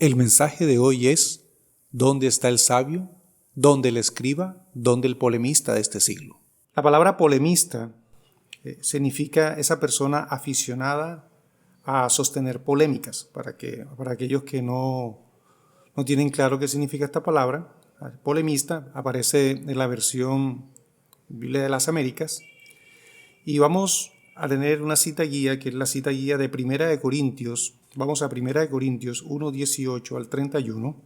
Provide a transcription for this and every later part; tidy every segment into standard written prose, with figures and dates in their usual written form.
El mensaje de hoy es: ¿dónde está el sabio? ¿Dónde el escriba? ¿Dónde el polemista de este siglo? La palabra polemista significa esa persona aficionada a sostener polémicas. Para aquellos que no tienen claro qué significa esta palabra, polemista aparece en la versión Biblia de las Américas. Y vamos a tener una cita guía, que es la cita guía de Primera de Corintios. Vamos a Primera de Corintios 1, 18 al 31.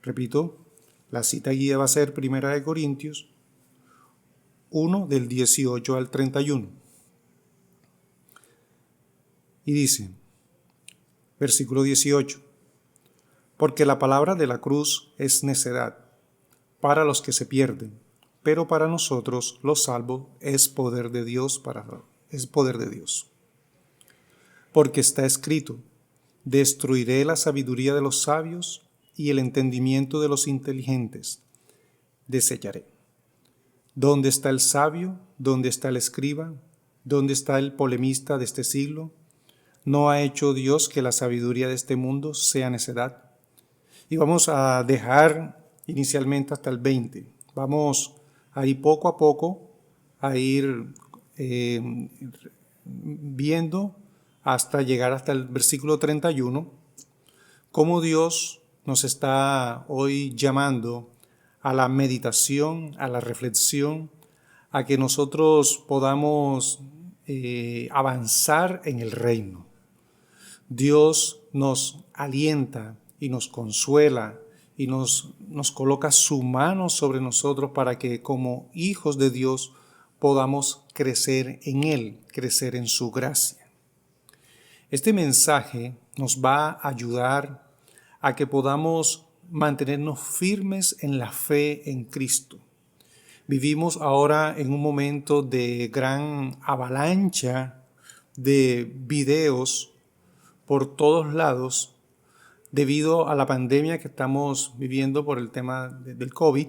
Repito, la cita guía va a ser Primera de Corintios 1, del 18 al 31. Y dice, versículo 18, porque la palabra de la cruz es necedad para los que se pierden, pero para nosotros los salvos es poder de Dios, es poder de Dios. Porque está escrito, destruiré la sabiduría de los sabios y el entendimiento de los inteligentes desecharé. ¿Dónde está el sabio? ¿Dónde está el escriba? ¿Dónde está el polemista de este siglo? ¿No ha hecho Dios que la sabiduría de este mundo sea necedad? Y vamos a dejar inicialmente hasta el 20. Vamos a ir poco a poco, a ir viendo hasta llegar hasta el versículo 31, cómo Dios nos está hoy llamando a la meditación, a la reflexión, a que nosotros podamos avanzar en el reino. Dios nos alienta y nos consuela y nos coloca su mano sobre nosotros para que como hijos de Dios podamos crecer en Él, crecer en su gracia. Este mensaje nos va a ayudar a que podamos mantenernos firmes en la fe en Cristo. Vivimos ahora en un momento de gran avalancha de videos por todos lados debido a la pandemia que estamos viviendo por el tema del COVID,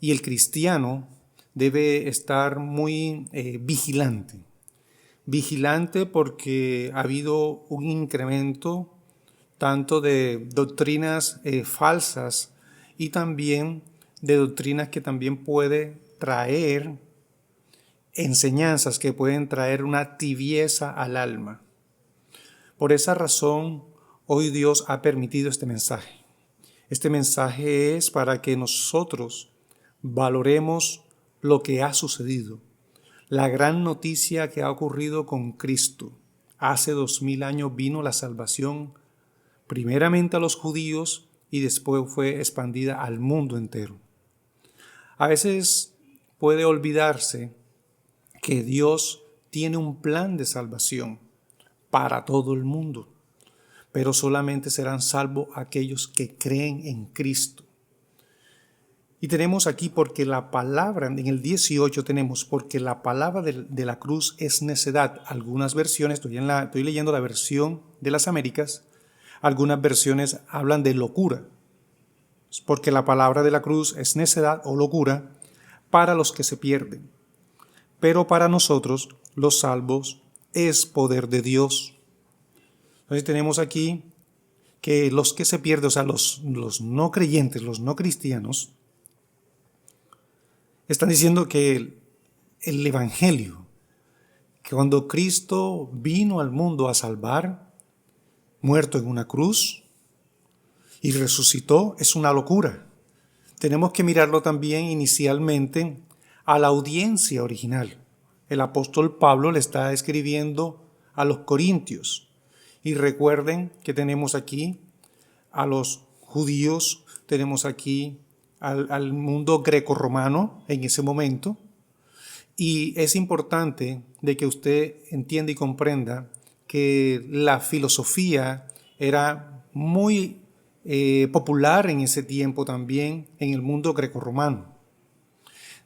y el cristiano debe estar muy vigilante porque ha habido un incremento tanto de doctrinas falsas y también de doctrinas que también puede traer enseñanzas que pueden traer una tibieza al alma. Por esa razón, hoy Dios ha permitido este mensaje. Este mensaje es para que nosotros valoremos lo que ha sucedido, la gran noticia que ha ocurrido con Cristo. Hace 2000 años vino la salvación primeramente a los judíos y después fue expandida al mundo entero. A veces puede olvidarse que Dios tiene un plan de salvación para todo el mundo, pero solamente serán salvos aquellos que creen en Cristo. Y tenemos aquí porque la palabra, en el 18 tenemos, porque la palabra de la cruz es necedad. Algunas versiones, estoy leyendo la versión de las Américas, algunas versiones hablan de locura, porque la palabra de la cruz es necedad o locura para los que se pierden, pero para nosotros, los salvos, es poder de Dios. Entonces tenemos aquí que los que se pierden, o sea, los no creyentes, los no cristianos, están diciendo que el Evangelio, que cuando Cristo vino al mundo a salvar, muerto en una cruz y resucitó, es una locura. Tenemos que mirarlo también inicialmente a la audiencia original. El apóstol Pablo le está escribiendo a los corintios. Y recuerden que tenemos aquí a los judíos, tenemos aquí al mundo grecorromano en ese momento. Y es importante de que usted entienda y comprenda que la filosofía era muy popular en ese tiempo también en el mundo grecorromano.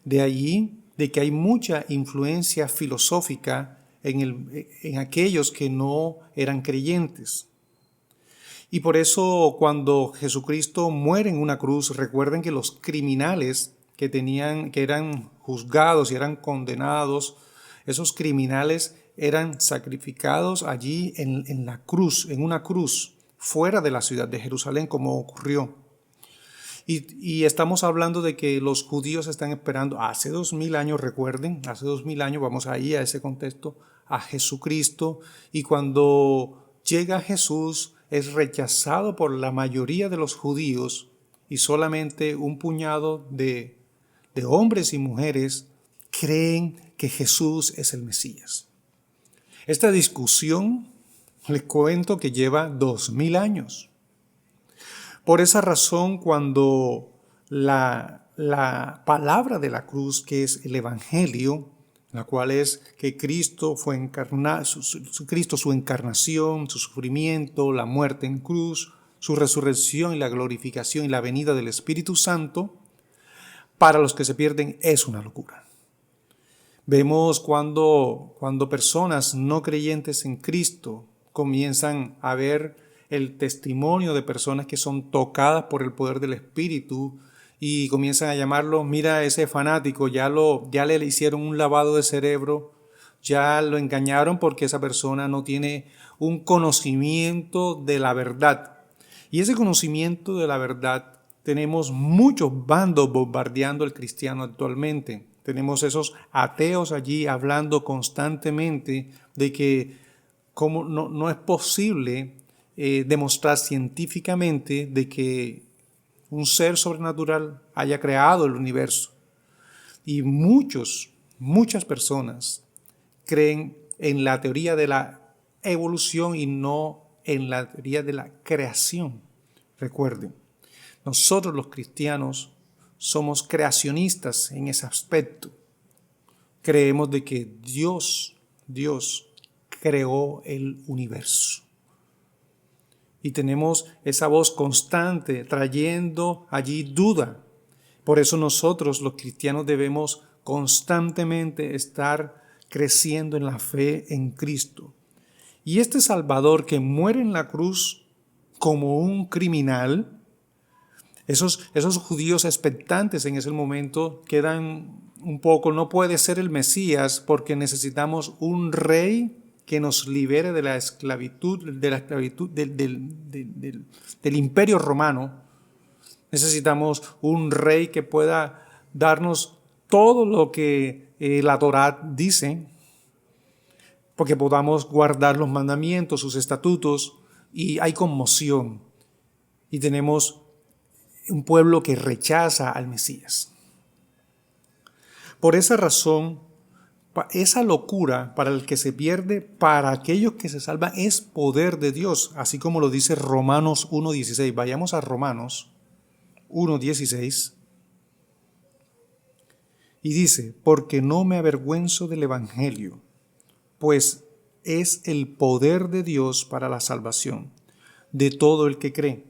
De allí de que hay mucha influencia filosófica en aquellos que no eran creyentes. Y por eso cuando Jesucristo muere en una cruz, recuerden que los criminales que eran juzgados y eran condenados, esos criminales eran sacrificados allí en la cruz, en una cruz. fuera de la ciudad de Jerusalén, como ocurrió. Y estamos hablando de que los judíos están esperando hace 2000 años, recuerden, hace 2000 años, vamos ahí a ese contexto, a Jesucristo, y cuando llega Jesús es rechazado por la mayoría de los judíos y solamente un puñado de hombres y mujeres creen que Jesús es el Mesías. Esta discusión, les cuento que lleva 2000 años. Por esa razón, cuando la palabra de la cruz, que es el Evangelio, la cual es que Cristo fue encarnado, su encarnación, su sufrimiento, la muerte en cruz, su resurrección y la glorificación y la venida del Espíritu Santo, para los que se pierden es una locura. Vemos cuando personas no creyentes en Cristo comienzan a ver el testimonio de personas que son tocadas por el poder del Espíritu y comienzan a llamarlo, mira ese fanático, ya le hicieron un lavado de cerebro, ya lo engañaron porque esa persona no tiene un conocimiento de la verdad. Y ese conocimiento de la verdad, tenemos muchos bandos bombardeando al cristiano actualmente. Tenemos esos ateos allí hablando constantemente de que como no es posible demostrar científicamente de que un ser sobrenatural haya creado el universo. Y muchas personas creen en la teoría de la evolución y no en la teoría de la creación. Recuerden, nosotros los cristianos somos creacionistas en ese aspecto. Creemos de que Dios creó el universo. Y tenemos esa voz constante trayendo allí duda. Por eso nosotros los cristianos debemos constantemente estar creciendo en la fe en Cristo. Y este Salvador que muere en la cruz como un criminal, esos judíos expectantes en ese momento quedan un poco, no puede ser el Mesías porque necesitamos un rey que nos libere de la esclavitud, del imperio romano. Necesitamos un rey que pueda darnos todo lo que la Torá dice, porque podamos guardar los mandamientos, sus estatutos, y hay conmoción. Y tenemos un pueblo que rechaza al Mesías. Por esa razón, esa locura para el que se pierde, para aquellos que se salvan, es poder de Dios, así como lo dice Romanos 1:16. Vayamos a Romanos 1:16. Y dice, porque no me avergüenzo del Evangelio, pues es el poder de Dios para la salvación de todo el que cree,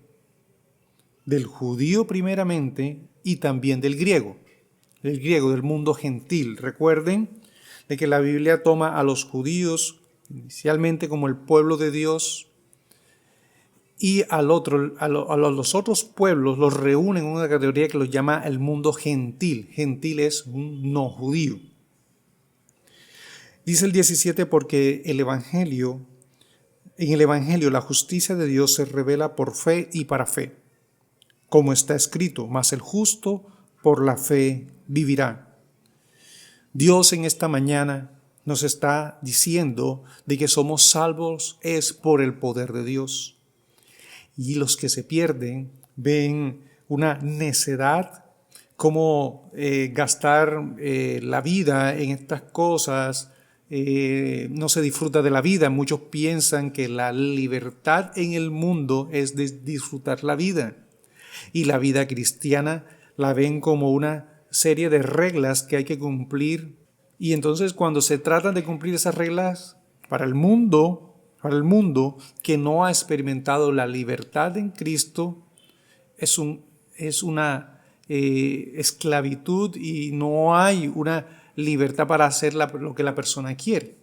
del judío primeramente y también del griego, del mundo gentil. Recuerden de que la Biblia toma a los judíos inicialmente como el pueblo de Dios y a los otros pueblos los reúnen en una categoría que los llama el mundo gentil. Gentil es un no judío. Dice el 17, porque en el Evangelio la justicia de Dios se revela por fe y para fe, como está escrito, mas el justo por la fe vivirá. Dios en esta mañana nos está diciendo de que somos salvos es por el poder de Dios. Y los que se pierden ven una necedad, como gastar la vida en estas cosas, no se disfruta de la vida. Muchos piensan que la libertad en el mundo es de disfrutar la vida. Y la vida cristiana la ven como una serie de reglas que hay que cumplir. Y entonces cuando se tratan de cumplir esas reglas para el mundo que no ha experimentado la libertad en Cristo, es una esclavitud y no hay una libertad para hacer lo que la persona quiere.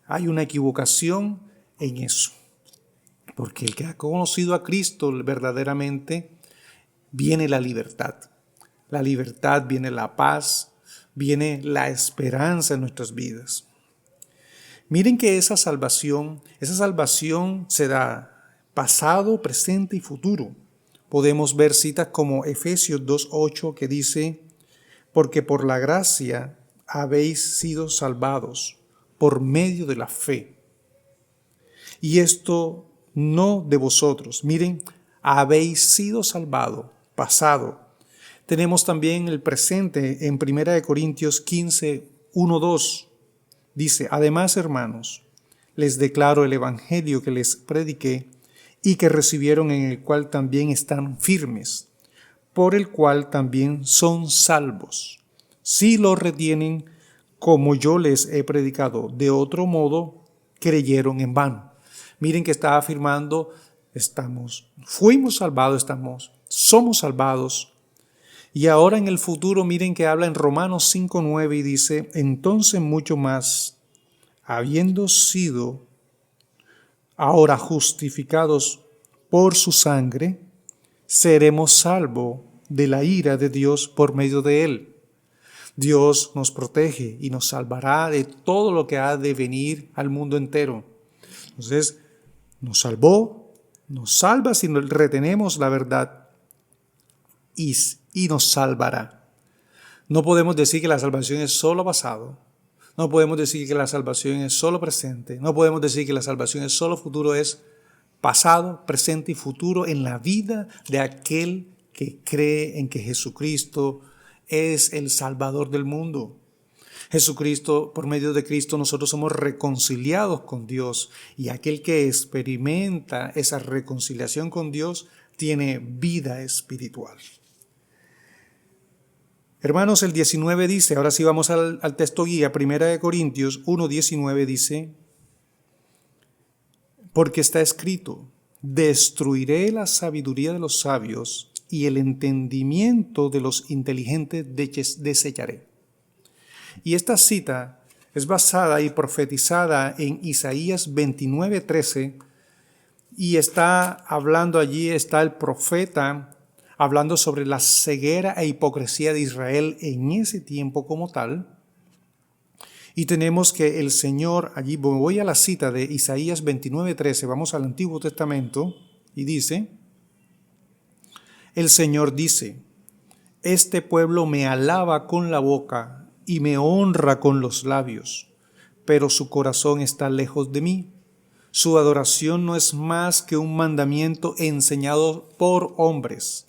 Hay una equivocación en eso. Porque el que ha conocido a Cristo verdaderamente, viene la libertad. La libertad, viene la paz, viene la esperanza en nuestras vidas. Miren que esa salvación se da pasado, presente y futuro. Podemos ver citas como Efesios 2:8 que dice, porque por la gracia habéis sido salvados por medio de la fe. Y esto no de vosotros. Miren, habéis sido salvados, pasado. Tenemos también el presente en 1 Corintios 15, 1, 2. Dice, además, hermanos, les declaro el evangelio que les prediqué y que recibieron, en el cual también están firmes, por el cual también son salvos, si lo retienen como yo les he predicado. De otro modo, creyeron en vano. Miren que está afirmando, fuimos salvados, somos salvados. Y ahora en el futuro, miren que habla en Romanos 5:9 y dice, entonces mucho más, habiendo sido ahora justificados por su sangre, seremos salvos de la ira de Dios por medio de él. Dios nos protege y nos salvará de todo lo que ha de venir al mundo entero. Entonces, nos salvó, nos salva si retenemos la verdad y nos salvará. No podemos decir que la salvación es solo pasado. No podemos decir que la salvación es solo presente. No podemos decir que la salvación es solo futuro. Es pasado, presente y futuro en la vida de aquel que cree en que Jesucristo es el Salvador del mundo. Jesucristo, por medio de Cristo, nosotros somos reconciliados con Dios, y aquel que experimenta esa reconciliación con Dios tiene vida espiritual. Hermanos, el 19 dice, ahora sí vamos al texto guía, 1 Corintios 1:19 dice, porque está escrito, destruiré la sabiduría de los sabios y el entendimiento de los inteligentes desecharé. Y esta cita es basada y profetizada en Isaías 29:13, y está hablando allí, está el profeta hablando sobre la ceguera e hipocresía de Israel en ese tiempo como tal. Y tenemos que el Señor, allí voy a la cita de Isaías 29:13, vamos al Antiguo Testamento, y dice, el Señor dice, este pueblo me alaba con la boca y me honra con los labios, pero su corazón está lejos de mí. Su adoración no es más que un mandamiento enseñado por hombres.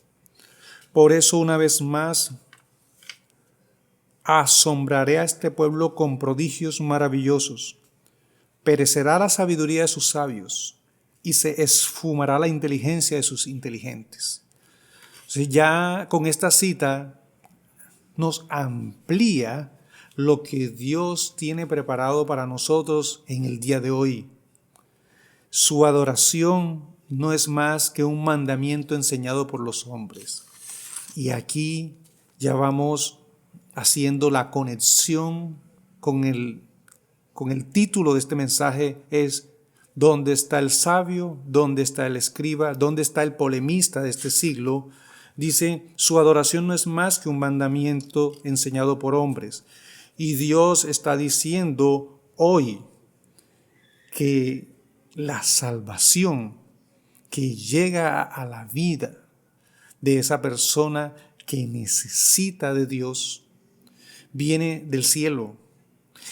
Por eso, una vez más, asombraré a este pueblo con prodigios maravillosos. Perecerá la sabiduría de sus sabios y se esfumará la inteligencia de sus inteligentes. Entonces, ya con esta cita nos amplía lo que Dios tiene preparado para nosotros en el día de hoy. Su adoración no es más que un mandamiento enseñado por los hombres. Y aquí ya vamos haciendo la conexión con el título de este mensaje, es ¿dónde está el sabio? ¿Dónde está el escriba? ¿Dónde está el polemista de este siglo? Dice, su adoración no es más que un mandamiento enseñado por hombres. Y Dios está diciendo hoy que la salvación que llega a la vida de esa persona que necesita de Dios viene del cielo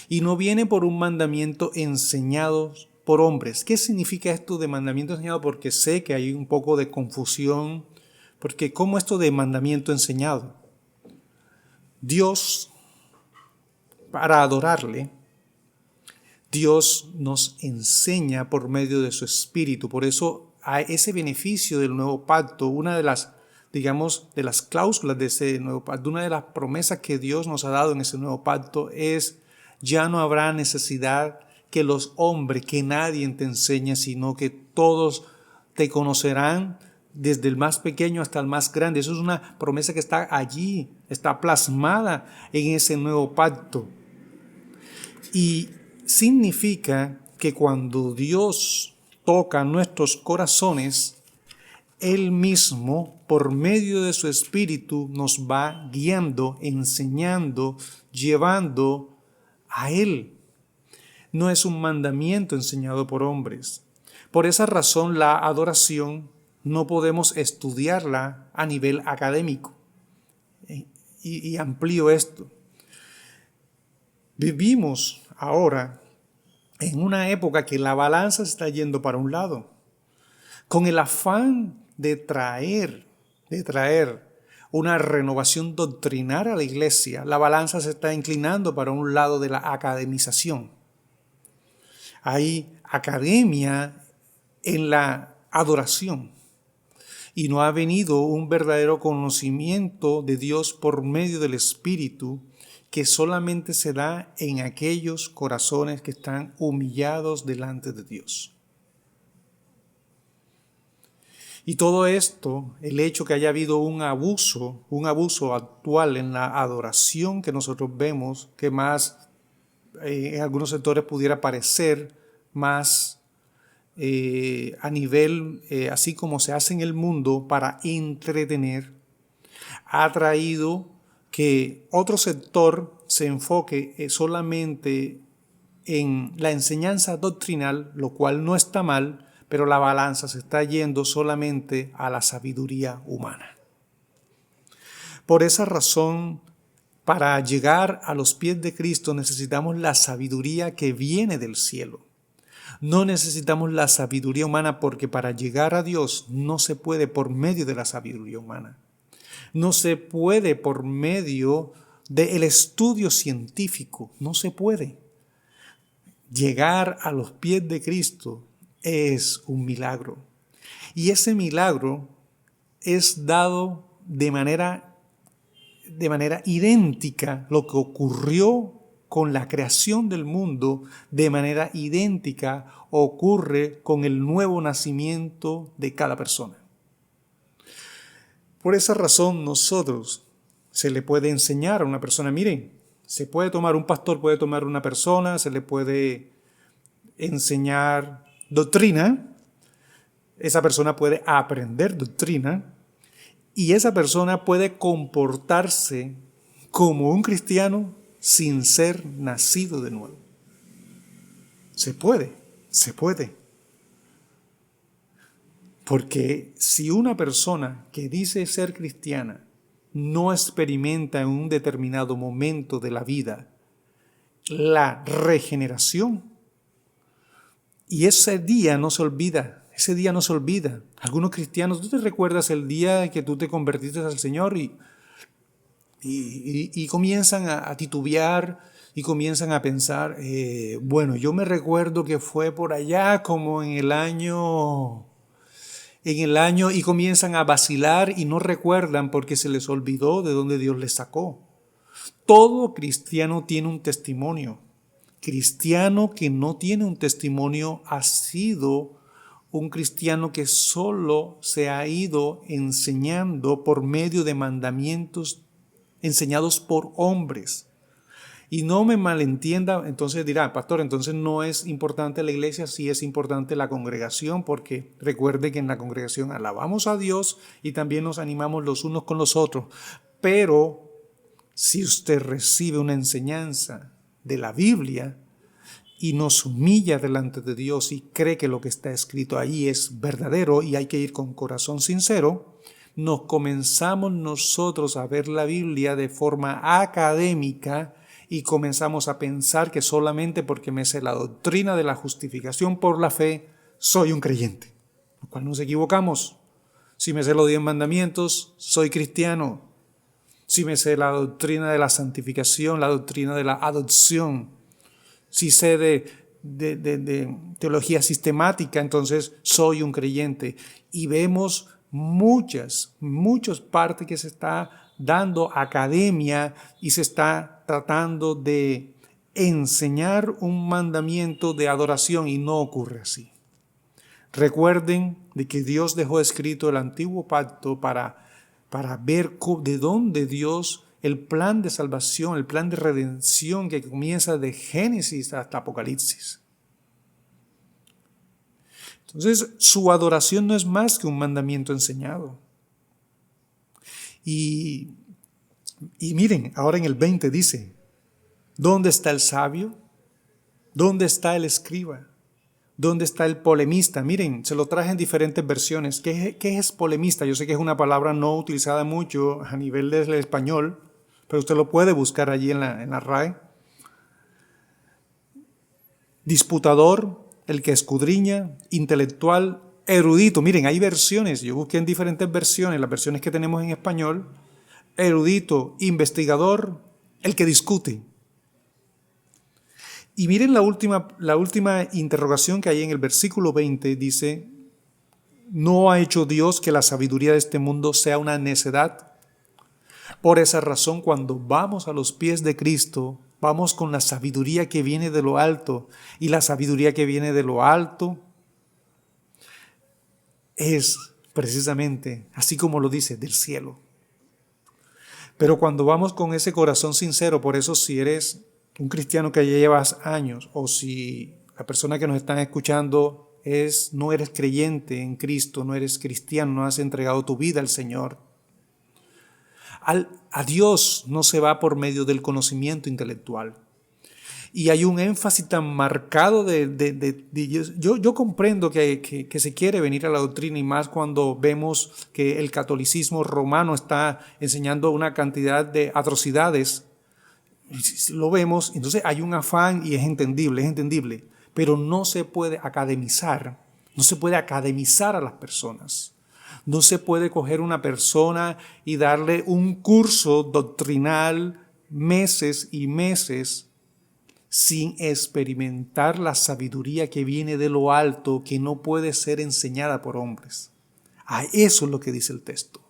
y no viene por un mandamiento enseñado por hombres. ¿Qué significa esto de mandamiento enseñado? Porque sé que hay un poco de confusión, porque ¿cómo esto de mandamiento enseñado? Dios, para adorarle, Dios nos enseña por medio de su Espíritu. Por eso a ese beneficio del nuevo pacto, una de las, digamos, de las cláusulas de ese nuevo pacto, una de las promesas que Dios nos ha dado en ese nuevo pacto es, ya no habrá necesidad que los hombres, que nadie te enseñe, sino que todos te conocerán desde el más pequeño hasta el más grande. Eso es una promesa que está allí, está plasmada en ese nuevo pacto. Y significa que cuando Dios toca nuestros corazones, Él mismo, por medio de su Espíritu, nos va guiando, enseñando, llevando a Él. No es un mandamiento enseñado por hombres. Por esa razón, la adoración no podemos estudiarla a nivel académico. Y amplío esto. Vivimos ahora en una época que la balanza se está yendo para un lado, con el afán de traer una renovación doctrinal a la iglesia. La balanza se está inclinando para un lado de la academización. Hay academia en la adoración y no ha venido un verdadero conocimiento de Dios por medio del Espíritu, que solamente se da en aquellos corazones que están humillados delante de Dios. Y todo esto, el hecho que haya habido un abuso actual en la adoración que nosotros vemos, que más en algunos sectores pudiera parecer más a nivel, así como se hace en el mundo, para entretener, ha traído que otro sector se enfoque solamente en la enseñanza doctrinal, lo cual no está mal, pero la balanza se está yendo solamente a la sabiduría humana. Por esa razón, para llegar a los pies de Cristo necesitamos la sabiduría que viene del cielo. No necesitamos la sabiduría humana, porque para llegar a Dios no se puede por medio de la sabiduría humana. No se puede por medio del estudio científico. No se puede. Llegar a los pies de Cristo es un milagro. Y ese milagro es dado de manera idéntica. Lo que ocurrió con la creación del mundo, de manera idéntica ocurre con el nuevo nacimiento de cada persona. Por esa razón nosotros se le puede enseñar a una persona, miren, se puede tomar, un pastor puede tomar una persona, se le puede enseñar doctrina, esa persona puede aprender doctrina y esa persona puede comportarse como un cristiano sin ser nacido de nuevo. Se puede. Porque si una persona que dice ser cristiana no experimenta en un determinado momento de la vida la regeneración, y ese día no se olvida. Algunos cristianos, ¿tú te recuerdas el día que tú te convertiste al Señor y comienzan a titubear y comienzan a pensar, bueno, yo me recuerdo que fue por allá como en el año, y comienzan a vacilar y no recuerdan porque se les olvidó de dónde Dios les sacó? Todo cristiano tiene un testimonio. Cristiano que no tiene un testimonio ha sido un cristiano que solo se ha ido enseñando por medio de mandamientos enseñados por hombres. Y no me malentienda, entonces dirá, pastor, entonces no es importante la iglesia. Sí es importante la congregación, porque recuerde que en la congregación alabamos a Dios y también nos animamos los unos con los otros. Pero si usted recibe una enseñanza de la Biblia y nos humilla delante de Dios y cree que lo que está escrito ahí es verdadero y hay que ir con corazón sincero, nos comenzamos nosotros a ver la Biblia de forma académica y comenzamos a pensar que solamente porque me sé la doctrina de la justificación por la fe, soy un creyente. Lo cual nos equivocamos. Si me sé los 10 mandamientos, soy cristiano. Si me sé la doctrina de la santificación, la doctrina de la adopción, si sé de teología sistemática, entonces soy un creyente. Y vemos muchas partes que se está dando academia y se está tratando de enseñar un mandamiento de adoración y no ocurre así. Recuerden de que Dios dejó escrito el antiguo pacto para ver de dónde Dios, el plan de salvación, el plan de redención que comienza de Génesis hasta Apocalipsis. Entonces, su adoración no es más que un mandamiento enseñado. Y miren, ahora en el 20 dice, ¿dónde está el sabio? ¿Dónde está el escriba? ¿Dónde está el polemista? Miren, se lo traje en diferentes versiones. ¿Qué es polemista? Yo sé que es una palabra no utilizada mucho a nivel del español, pero usted lo puede buscar allí en la RAE. Disputador, el que escudriña, intelectual, erudito. Miren, hay versiones, yo busqué en diferentes versiones, las versiones que tenemos en español. Erudito, investigador, el que discute. Y miren la última interrogación que hay en el versículo 20, dice, ¿no ha hecho Dios que la sabiduría de este mundo sea una necedad? Por esa razón, cuando vamos a los pies de Cristo, vamos con la sabiduría que viene de lo alto. Y la sabiduría que viene de lo alto es precisamente, así como lo dice, del cielo. Pero cuando vamos con ese corazón sincero, por eso si eres un cristiano que ya llevas años, o si la persona que nos están escuchando no eres creyente en Cristo, no eres cristiano, no has entregado tu vida al Señor. A Dios no se va por medio del conocimiento intelectual. Y hay un énfasis tan marcado yo comprendo que se quiere venir a la doctrina, y más cuando vemos que el catolicismo romano está enseñando una cantidad de atrocidades. Lo vemos, entonces hay un afán y es entendible, pero no se puede academizar a las personas. No se puede coger una persona y darle un curso doctrinal meses y meses sin experimentar la sabiduría que viene de lo alto, que no puede ser enseñada por hombres. A eso es lo que dice el texto.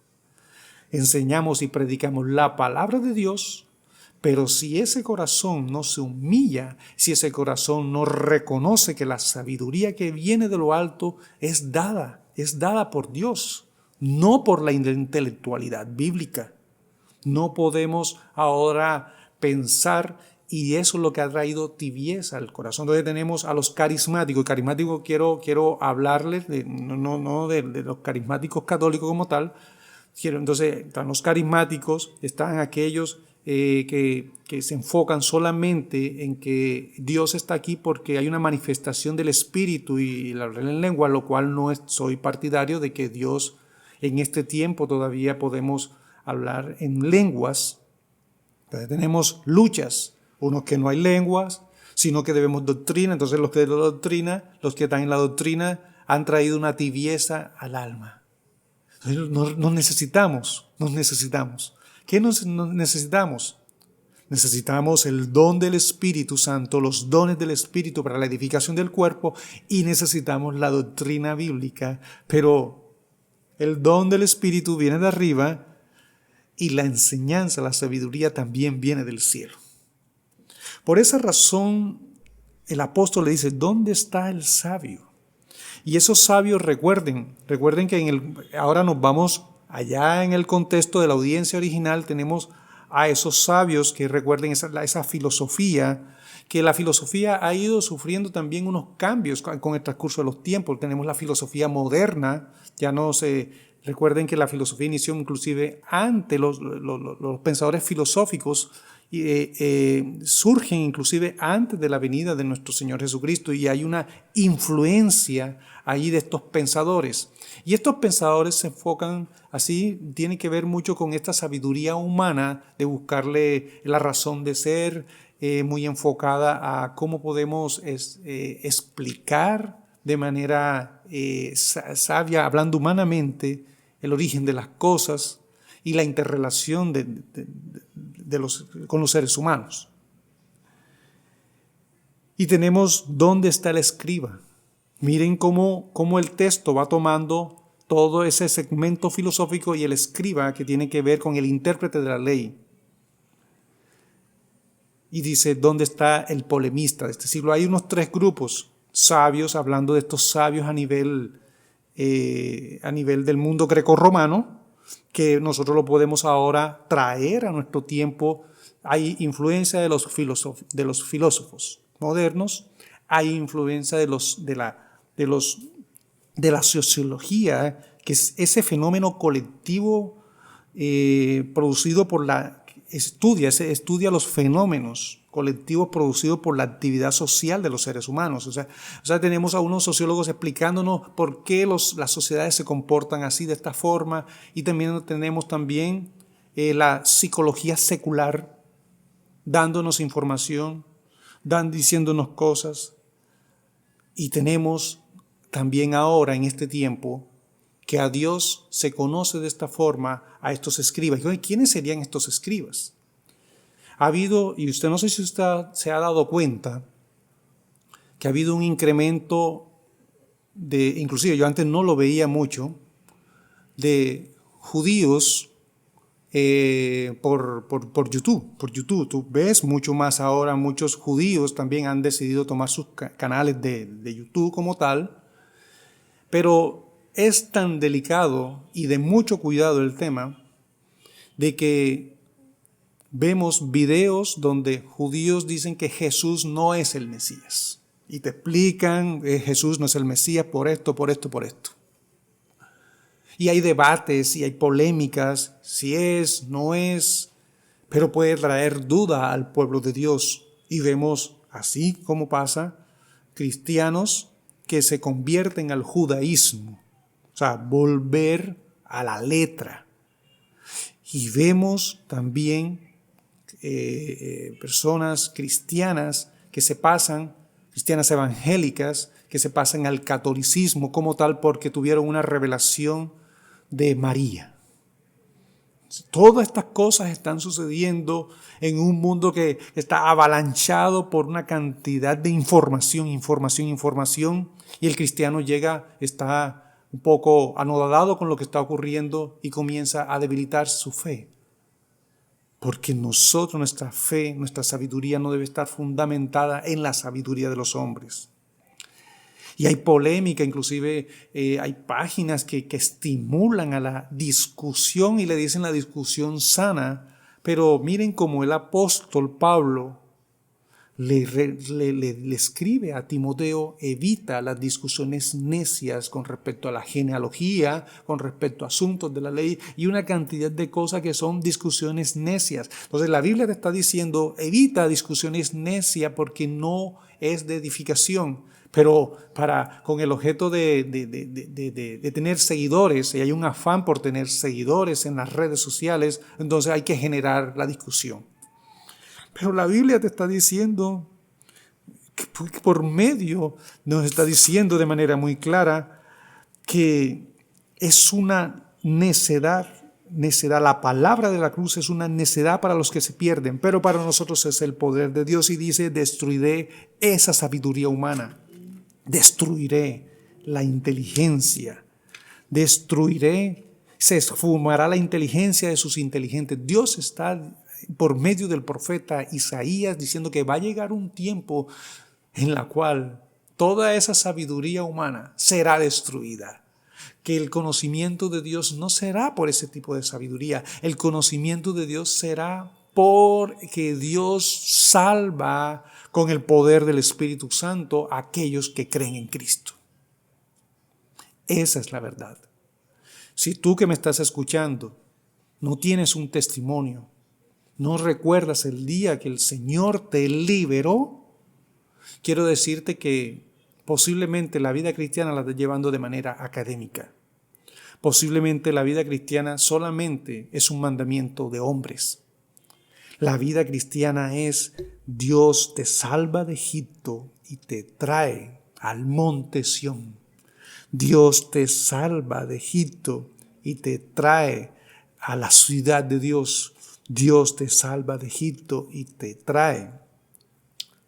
Enseñamos y predicamos la palabra de Dios, pero si ese corazón no se humilla, si ese corazón no reconoce que la sabiduría que viene de lo alto es dada por Dios, no por la intelectualidad bíblica. No podemos ahora pensar, y eso es lo que ha traído tibieza al corazón. Entonces tenemos a los carismáticos. Carismáticos quiero hablarles, no de los carismáticos católicos como tal. Entonces están los carismáticos, están aquellos que se enfocan solamente en que Dios está aquí porque hay una manifestación del Espíritu y la hablar en lengua, lo cual no soy partidario de que Dios en este tiempo todavía podemos hablar en lenguas. Entonces tenemos luchas, unos que no hay lenguas, sino que debemos doctrina. Entonces los que están en la doctrina han traído una tibieza al alma. Nos necesitamos. ¿Qué nos necesitamos? Necesitamos el don del Espíritu Santo, los dones del Espíritu para la edificación del cuerpo, y necesitamos la doctrina bíblica. Pero el don del Espíritu viene de arriba y la enseñanza, la sabiduría también viene del cielo. Por esa razón, el apóstol le dice, ¿dónde está el sabio? Y esos sabios, recuerden que ahora nos vamos allá en el contexto de la audiencia original, tenemos a esos sabios que recuerden esa filosofía, que la filosofía ha ido sufriendo también unos cambios con el transcurso de los tiempos. Tenemos la filosofía moderna, recuerden que la filosofía inició inclusive antes, los pensadores filosóficos surgen inclusive antes de la venida de nuestro Señor Jesucristo, y hay una influencia allí de estos pensadores. Y estos pensadores se enfocan así, tiene que ver mucho con esta sabiduría humana de buscarle la razón de ser, muy enfocada a cómo podemos explicar de manera sabia, hablando humanamente, el origen de las cosas y la interrelación con los seres humanos. Y tenemos dónde está el escriba. Miren cómo el texto va tomando todo ese segmento filosófico y el escriba, que tiene que ver con el intérprete de la ley. Y dice, ¿dónde está el polemista de este siglo? Hay unos 3 grupos sabios, hablando de estos sabios a nivel del mundo grecorromano, que nosotros lo podemos ahora traer a nuestro tiempo. Hay influencia de los filósofos modernos, hay influencia de la sociología, que es ese fenómeno colectivo producido por estudia los fenómenos colectivos producidos por la actividad social de los seres humanos. O sea, tenemos a unos sociólogos explicándonos por qué las sociedades se comportan así, de esta forma, y también tenemos la psicología secular dándonos información, diciéndonos cosas, y tenemos también ahora en este tiempo que a Dios se conoce de esta forma a estos escribas. ¿Quiénes serían estos escribas? Ha habido, y usted no sé si usted se ha dado cuenta, que ha habido un incremento inclusive yo antes no lo veía mucho, de judíos por YouTube. Por YouTube tú ves mucho más ahora, muchos judíos también han decidido tomar sus canales de YouTube como tal, pero es tan delicado y de mucho cuidado el tema de que vemos videos donde judíos dicen que Jesús no es el Mesías y te explican que Jesús no es el Mesías por esto, por esto, por esto. Y hay debates y hay polémicas, si es, no es, pero puede traer duda al pueblo de Dios. Y vemos, así como pasa, cristianos que se convierten al judaísmo, o sea, volver a la letra. Y vemos también personas cristianas que se pasan, cristianas evangélicas, que se pasan al catolicismo como tal porque tuvieron una revelación de María. Todas estas cosas están sucediendo en un mundo que está avalanchado por una cantidad de información, y el cristiano está un poco anodado con lo que está ocurriendo y comienza a debilitar su fe. Porque nuestra fe, nuestra sabiduría no debe estar fundamentada en la sabiduría de los hombres. Y hay polémica, inclusive hay páginas que estimulan a la discusión y le dicen la discusión sana, pero miren cómo el apóstol Pablo le escribe a Timoteo: evita las discusiones necias con respecto a la genealogía, con respecto a asuntos de la ley y una cantidad de cosas que son discusiones necias. Entonces la Biblia te está diciendo: evita discusiones necias porque no es de edificación. Pero con el objeto de tener seguidores, y hay un afán por tener seguidores en las redes sociales, entonces hay que generar la discusión. Pero la Biblia te está diciendo, que por medio, nos está diciendo de manera muy clara que es una necedad, la palabra de la cruz es una necedad para los que se pierden, pero para nosotros es el poder de Dios, y dice: destruiré esa sabiduría humana. Destruiré la inteligencia, se esfumará la inteligencia de sus inteligentes. Dios está por medio del profeta Isaías diciendo que va a llegar un tiempo en la cual toda esa sabiduría humana será destruida. Que el conocimiento de Dios no será por ese tipo de sabiduría, el conocimiento de Dios será porque Dios salva con el poder del Espíritu Santo a aquellos que creen en Cristo. Esa es la verdad. Si tú que me estás escuchando no tienes un testimonio, no recuerdas el día que el Señor te liberó, quiero decirte que posiblemente la vida cristiana la estás llevando de manera académica. Posiblemente la vida cristiana solamente es un mandamiento de hombres. La vida cristiana es: Dios te salva de Egipto y te trae al monte Sión. Dios te salva de Egipto y te trae a la ciudad de Dios. Dios te salva de Egipto y te trae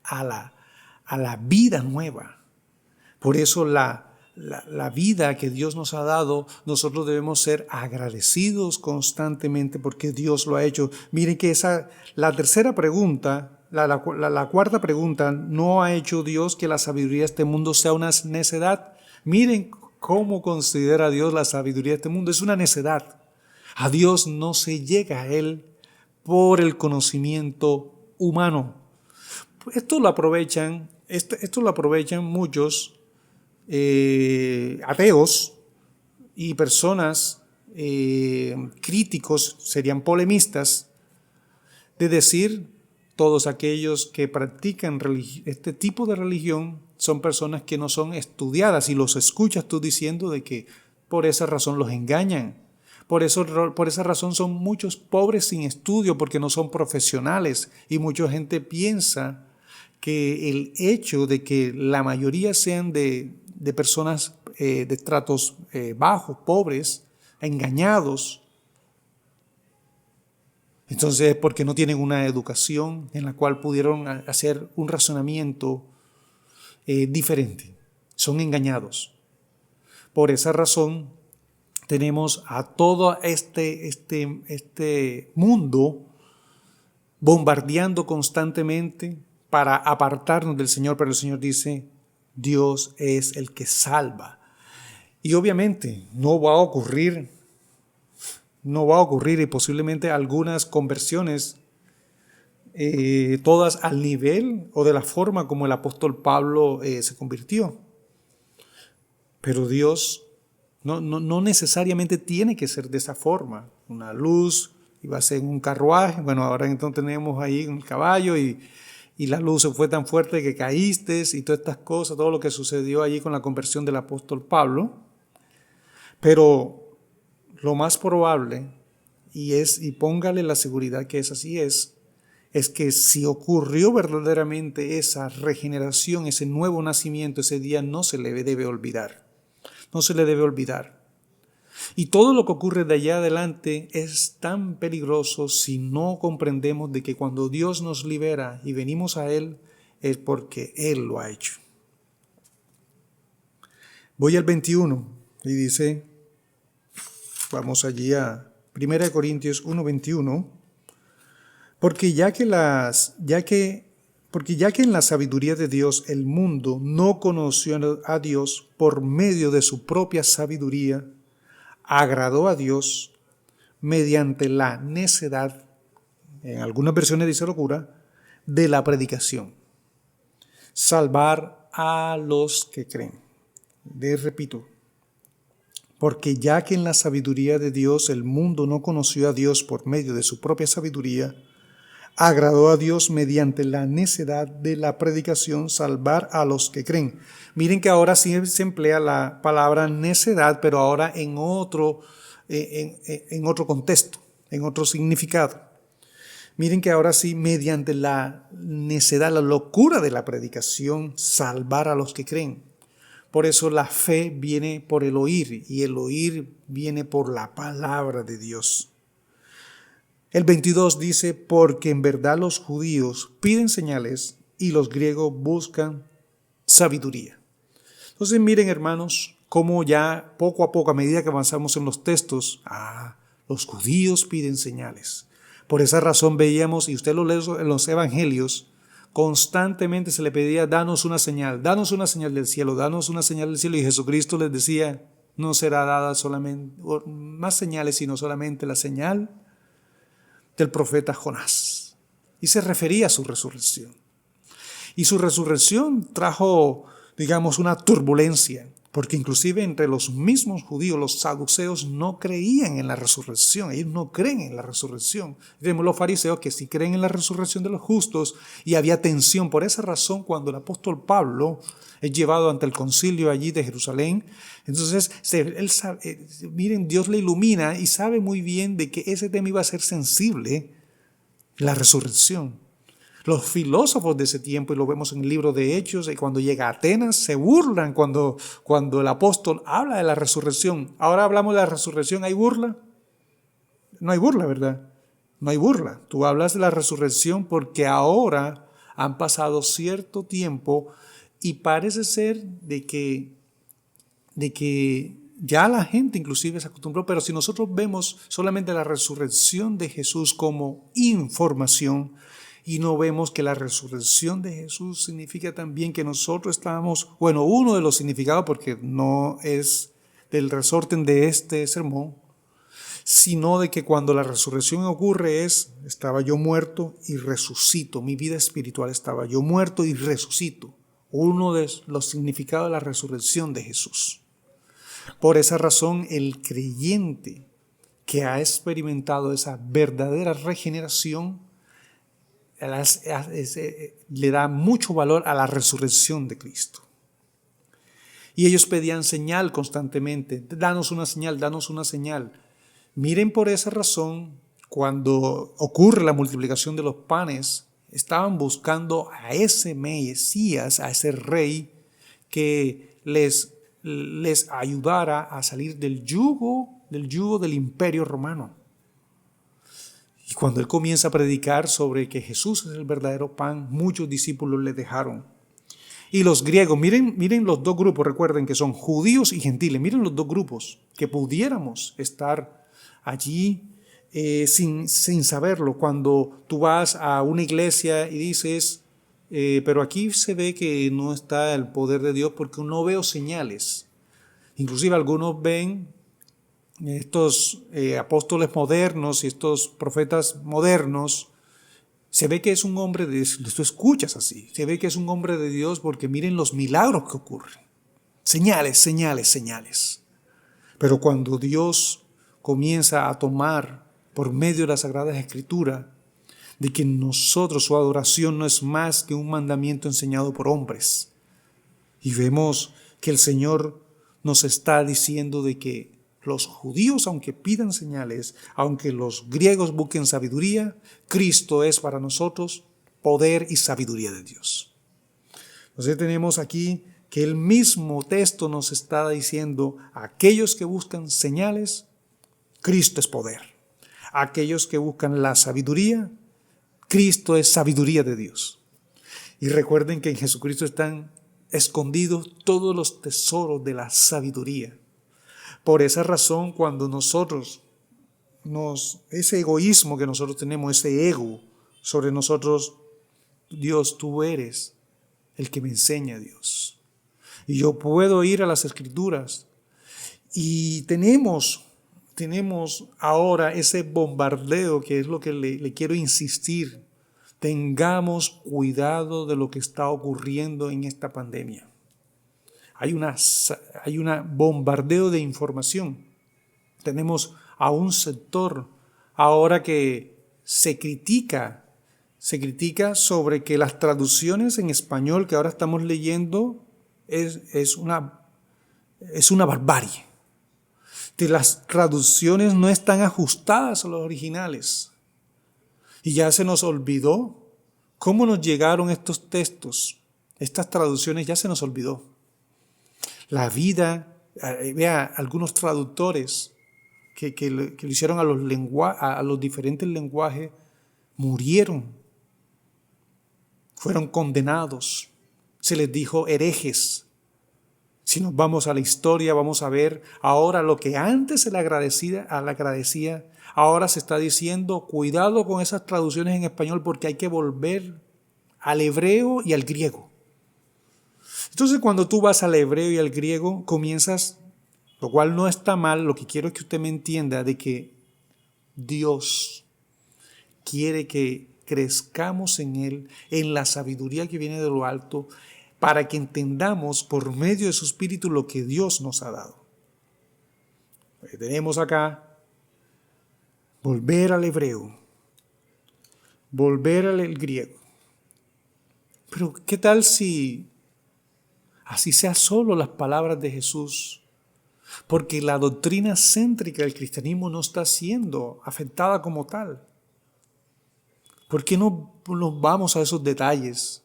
a la vida nueva. Por eso la vida que Dios nos ha dado, nosotros debemos ser agradecidos constantemente porque Dios lo ha hecho. Miren que la tercera pregunta, la cuarta pregunta: ¿no ha hecho Dios que la sabiduría de este mundo sea una necedad? Miren cómo considera Dios la sabiduría de este mundo. Es una necedad. A Dios no se llega a Él por el conocimiento humano. Esto lo aprovechan muchos ateos y personas críticos, serían polemistas, de decir, todos aquellos que practican este tipo de religión son personas que no son estudiadas, y los escuchas tú diciendo de que por esa razón los engañan. Por esa razón son muchos pobres sin estudio, porque no son profesionales, y mucha gente piensa que el hecho de que la mayoría sean de personas de estratos bajos, pobres, engañados, entonces es porque no tienen una educación en la cual pudieron hacer un razonamiento diferente. Son engañados. Por esa razón tenemos a todo este mundo bombardeando constantemente para apartarnos del Señor, pero el Señor dice, Dios es el que salva. Y obviamente no va a ocurrir y posiblemente algunas conversiones, todas al nivel o de la forma como el apóstol Pablo se convirtió. Pero Dios no necesariamente tiene que ser de esa forma. Una luz iba a ser en un carruaje, bueno, ahora entonces tenemos ahí un caballo y la luz fue tan fuerte que caíste y todas estas cosas, todo lo que sucedió allí con la conversión del apóstol Pablo. Pero lo más probable, y póngale la seguridad que es así, es que si ocurrió verdaderamente esa regeneración, ese nuevo nacimiento, ese día no se le debe olvidar. No se le debe olvidar. Y todo lo que ocurre de allá adelante es tan peligroso si no comprendemos de que cuando Dios nos libera y venimos a Él, es porque Él lo ha hecho. Voy al 21 y dice, vamos allí a 1 Corintios 1:21, porque ya que en la sabiduría de Dios el mundo no conoció a Dios por medio de su propia sabiduría, agradó a Dios mediante la necedad, en algunas versiones dice locura, de la predicación, salvar a los que creen. Les repito, porque ya que en la sabiduría de Dios el mundo no conoció a Dios por medio de su propia sabiduría, agradó a Dios mediante la necedad de la predicación salvar a los que creen. Miren que ahora sí se emplea la palabra necedad, pero ahora en otro contexto, en otro significado. Miren que ahora sí, mediante la necedad, la locura de la predicación, salvar a los que creen. Por eso la fe viene por el oír, y el oír viene por la palabra de Dios. El 22 dice, porque en verdad los judíos piden señales y los griegos buscan sabiduría. Entonces miren, hermanos, cómo ya poco a poco, a medida que avanzamos en los textos, los judíos piden señales. Por esa razón veíamos, y usted lo lee en los evangelios, constantemente se le pedía, danos una señal del cielo, danos una señal del cielo, y Jesucristo les decía, no será dada solamente más señales, sino solamente la señal del profeta Jonás. Y se refería a su resurrección. Y su resurrección trajo, digamos, una turbulencia, porque inclusive entre los mismos judíos, los saduceos no creían en la resurrección. Ellos no creen en la resurrección. Tenemos los fariseos que sí creen en la resurrección de los justos, y había tensión. Por esa razón, cuando el apóstol Pablo es llevado ante el concilio allí de Jerusalén, entonces él sabe, miren, Dios le ilumina y sabe muy bien de que ese tema iba a ser sensible, la resurrección. Los filósofos de ese tiempo, y lo vemos en el libro de Hechos, y cuando llega a Atenas, se burlan cuando el apóstol habla de la resurrección. Ahora hablamos de la resurrección, ¿hay burla? No hay burla, ¿verdad? No hay burla. Tú hablas de la resurrección porque ahora han pasado cierto tiempo y parece ser de que ya la gente inclusive se acostumbró, pero si nosotros vemos solamente la resurrección de Jesús como información, y no vemos que la resurrección de Jesús significa también que nosotros estamos, bueno, uno de los significados, porque no es del resorte de este sermón, sino de que cuando la resurrección ocurre estaba yo muerto y resucito, mi vida espiritual estaba yo muerto y resucito, uno de los significados de la resurrección de Jesús. Por esa razón, el creyente que ha experimentado esa verdadera regeneración le da mucho valor a la resurrección de Cristo. Y ellos pedían señal constantemente. Danos una señal, danos una señal. Miren, por esa razón, cuando ocurre la multiplicación de los panes, estaban buscando a ese Mesías, a ese rey que les ayudara a salir del yugo del imperio romano. Y cuando él comienza a predicar sobre que Jesús es el verdadero pan, muchos discípulos le dejaron. Y los griegos, miren los dos grupos, recuerden que son judíos y gentiles, miren los dos grupos, que pudiéramos estar allí sin saberlo. Cuando tú vas a una iglesia y dices, pero aquí se ve que no está el poder de Dios porque no veo señales. Inclusive algunos ven estos apóstoles modernos y estos profetas modernos, se ve que es un hombre de Dios, tú escuchas así, se ve que es un hombre de Dios porque miren los milagros que ocurren. Señales, señales, señales. Pero cuando Dios comienza a tomar por medio de las Sagradas Escrituras de que nosotros, su adoración no es más que un mandamiento enseñado por hombres. Y vemos que el Señor nos está diciendo de que los judíos, aunque pidan señales, aunque los griegos busquen sabiduría, Cristo es para nosotros poder y sabiduría de Dios. Entonces tenemos aquí que el mismo texto nos está diciendo, aquellos que buscan señales, Cristo es poder. Aquellos que buscan la sabiduría, Cristo es sabiduría de Dios. Y recuerden que en Jesucristo están escondidos todos los tesoros de la sabiduría. Por esa razón, cuando nosotros, ese egoísmo que nosotros tenemos, ese ego sobre nosotros, Dios, tú eres el que me enseña, Dios. Y yo puedo ir a las Escrituras. Y tenemos ahora ese bombardeo que es lo que le quiero insistir. Tengamos cuidado de lo que está ocurriendo en esta pandemia. Hay un bombardeo de información. Tenemos a un sector ahora que se critica sobre que las traducciones en español que ahora estamos leyendo es una barbarie. Que las traducciones no están ajustadas a los originales. Y ya se nos olvidó cómo nos llegaron estos textos. Estas traducciones ya se nos olvidó. La vida, vea, algunos traductores que lo hicieron a los diferentes lenguajes, murieron, fueron condenados, se les dijo herejes. Si nos vamos a la historia, vamos a ver ahora lo que antes se le agradecía, ahora se está diciendo, cuidado con esas traducciones en español porque hay que volver al hebreo y al griego. Entonces, cuando tú vas al hebreo y al griego, comienzas, lo cual no está mal, lo que quiero es que usted me entienda de que Dios quiere que crezcamos en Él, en la sabiduría que viene de lo alto, para que entendamos por medio de su Espíritu lo que Dios nos ha dado. Tenemos acá, volver al hebreo, volver al griego. Pero, ¿qué tal si así sea solo las palabras de Jesús? Porque la doctrina céntrica del cristianismo no está siendo afectada como tal. ¿Por qué no nos vamos a esos detalles?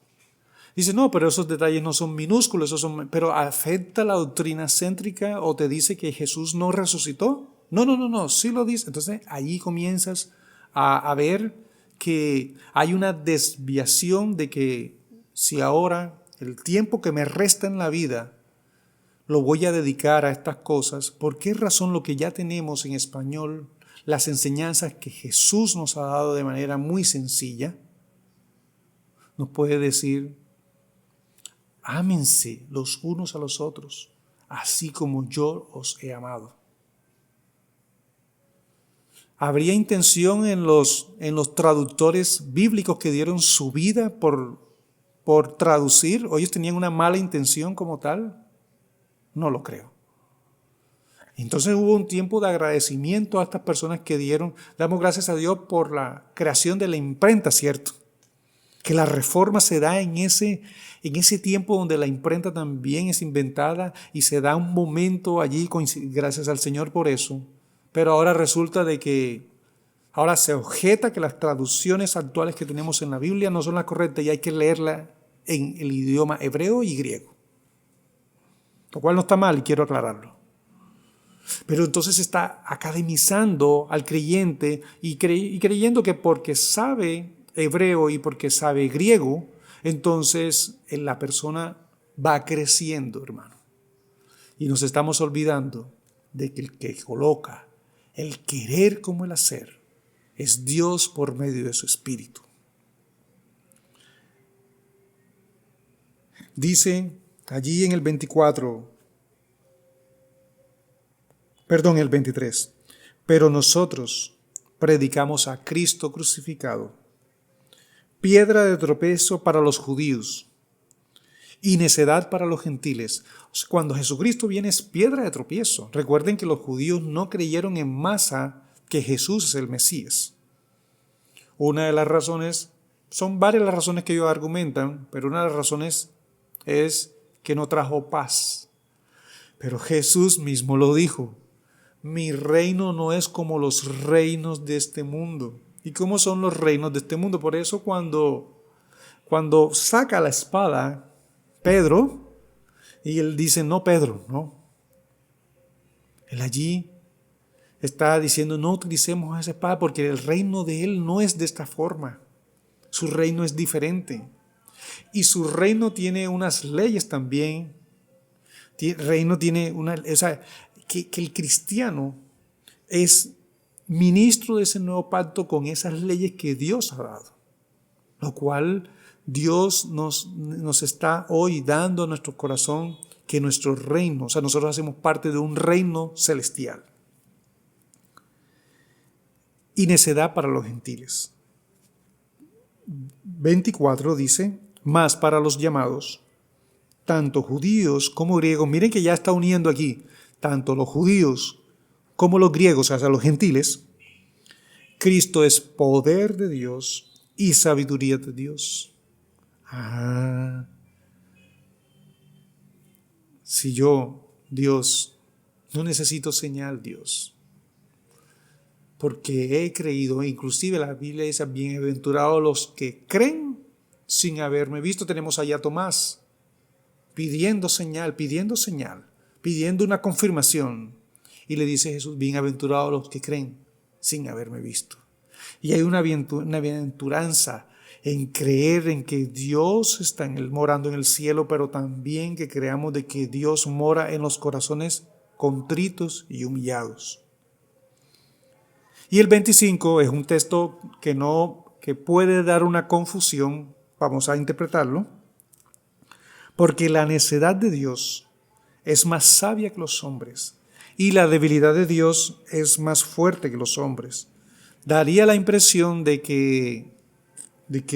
Dice, no, pero esos detalles no son minúsculos, pero ¿afecta la doctrina céntrica o te dice que Jesús no resucitó? No, sí lo dice. Entonces allí comienzas a ver que hay una desviación de que si ahora el tiempo que me resta en la vida lo voy a dedicar a estas cosas, ¿por qué razón lo que ya tenemos en español, las enseñanzas que Jesús nos ha dado de manera muy sencilla, nos puede decir, ámense los unos a los otros, así como yo os he amado? ¿Habría intención en los traductores bíblicos que dieron su vida por traducir? ¿O ellos tenían una mala intención como tal? No lo creo. Entonces hubo un tiempo de agradecimiento a estas personas que dieron. Damos gracias a Dios por la creación de la imprenta, ¿cierto? que la reforma se da en ese tiempo donde la imprenta también es inventada y se da un momento allí, gracias al Señor por eso. Pero ahora resulta de que ahora se objeta que las traducciones actuales que tenemos en la Biblia no son las correctas y hay que leerla en el idioma hebreo y griego. Lo cual no está mal y quiero aclararlo. Pero entonces está academizando al creyente y creyendo que porque sabe hebreo y porque sabe griego, entonces la persona va creciendo, hermano. Y nos estamos olvidando de que el que coloca el querer como el hacer es Dios por medio de su Espíritu. Dice allí en el 23, pero nosotros predicamos a Cristo crucificado, piedra de tropiezo para los judíos y necedad para los gentiles. Cuando Jesucristo viene es piedra de tropiezo. Recuerden que los judíos no creyeron en masa que Jesús es el Mesías. Una de las razones, son varias las razones que ellos argumentan, pero una de las razones es que no trajo paz. Pero Jesús mismo lo dijo: mi reino no es como los reinos de este mundo. ¿Y cómo son los reinos de este mundo? Por eso cuando saca la espada Pedro, y él dice, no, Pedro, no. Él allí está diciendo, no utilicemos esa espada porque el reino de él no es de esta forma. Su reino es diferente. Y su reino tiene unas leyes también. El reino tiene que el cristiano es ministro de ese nuevo pacto con esas leyes que Dios ha dado. Lo cual Dios nos está hoy dando a nuestro corazón que nuestro reino, nosotros hacemos parte de un reino celestial. Y necedad para los gentiles. 24 dice, más para los llamados, tanto judíos como griegos. Miren que ya está uniendo aquí, tanto los judíos como los griegos, los gentiles. Cristo es poder de Dios y sabiduría de Dios. Si yo, Dios, no necesito señal, Dios, porque he creído, inclusive la Biblia dice, bienaventurados los que creen sin haberme visto. Tenemos allá a Tomás pidiendo señal, pidiendo una confirmación. Y le dice Jesús, bienaventurados los que creen sin haberme visto. Y hay una bienaventuranza en creer en que Dios está morando en el cielo, pero también que creamos de que Dios mora en los corazones contritos y humillados. Y el 25 es un texto que puede dar una confusión, vamos a interpretarlo, porque la necedad de Dios es más sabia que los hombres y la debilidad de Dios es más fuerte que los hombres. Daría la impresión de que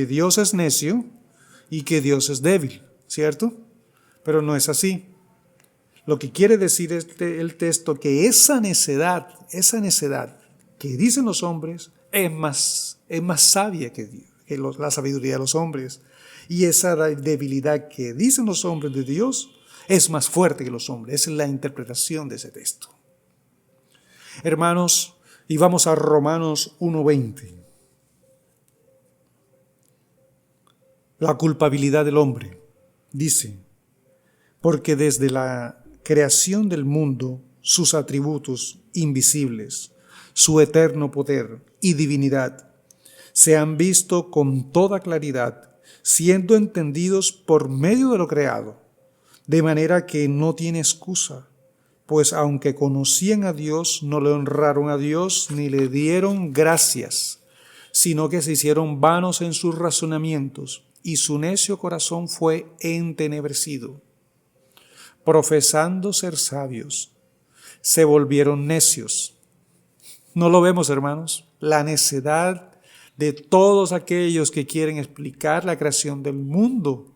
Dios es necio y que Dios es débil, ¿cierto? Pero no es así. Lo que quiere decir el texto, que esa necedad que dicen los hombres es más sabia que la sabiduría de los hombres. Y esa debilidad que dicen los hombres de Dios es más fuerte que los hombres. Esa es la interpretación de ese texto. Hermanos, y vamos a Romanos 1:20. La culpabilidad del hombre, dice, porque desde la creación del mundo, sus atributos invisibles, su eterno poder y divinidad, se han visto con toda claridad, siendo entendidos por medio de lo creado, de manera que no tiene excusa, pues aunque conocían a Dios, no le honraron a Dios ni le dieron gracias, sino que se hicieron vanos en sus razonamientos, y su necio corazón fue entenebrecido. Profesando ser sabios, se volvieron necios. ¿No lo vemos, hermanos? La necedad de todos aquellos que quieren explicar la creación del mundo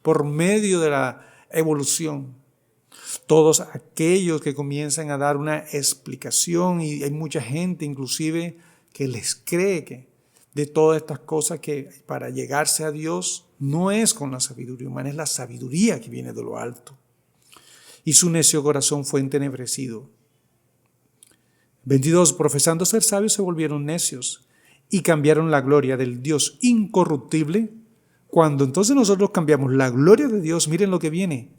por medio de la evolución. Todos aquellos que comienzan a dar una explicación, y hay mucha gente inclusive que les cree de todas estas cosas que para llegarse a Dios no es con la sabiduría humana, es la sabiduría que viene de lo alto. Y su necio corazón fue entenebrecido. 22. Profesando ser sabios se volvieron necios y cambiaron la gloria del Dios incorruptible. Cuando entonces nosotros cambiamos la gloria de Dios, miren lo que viene.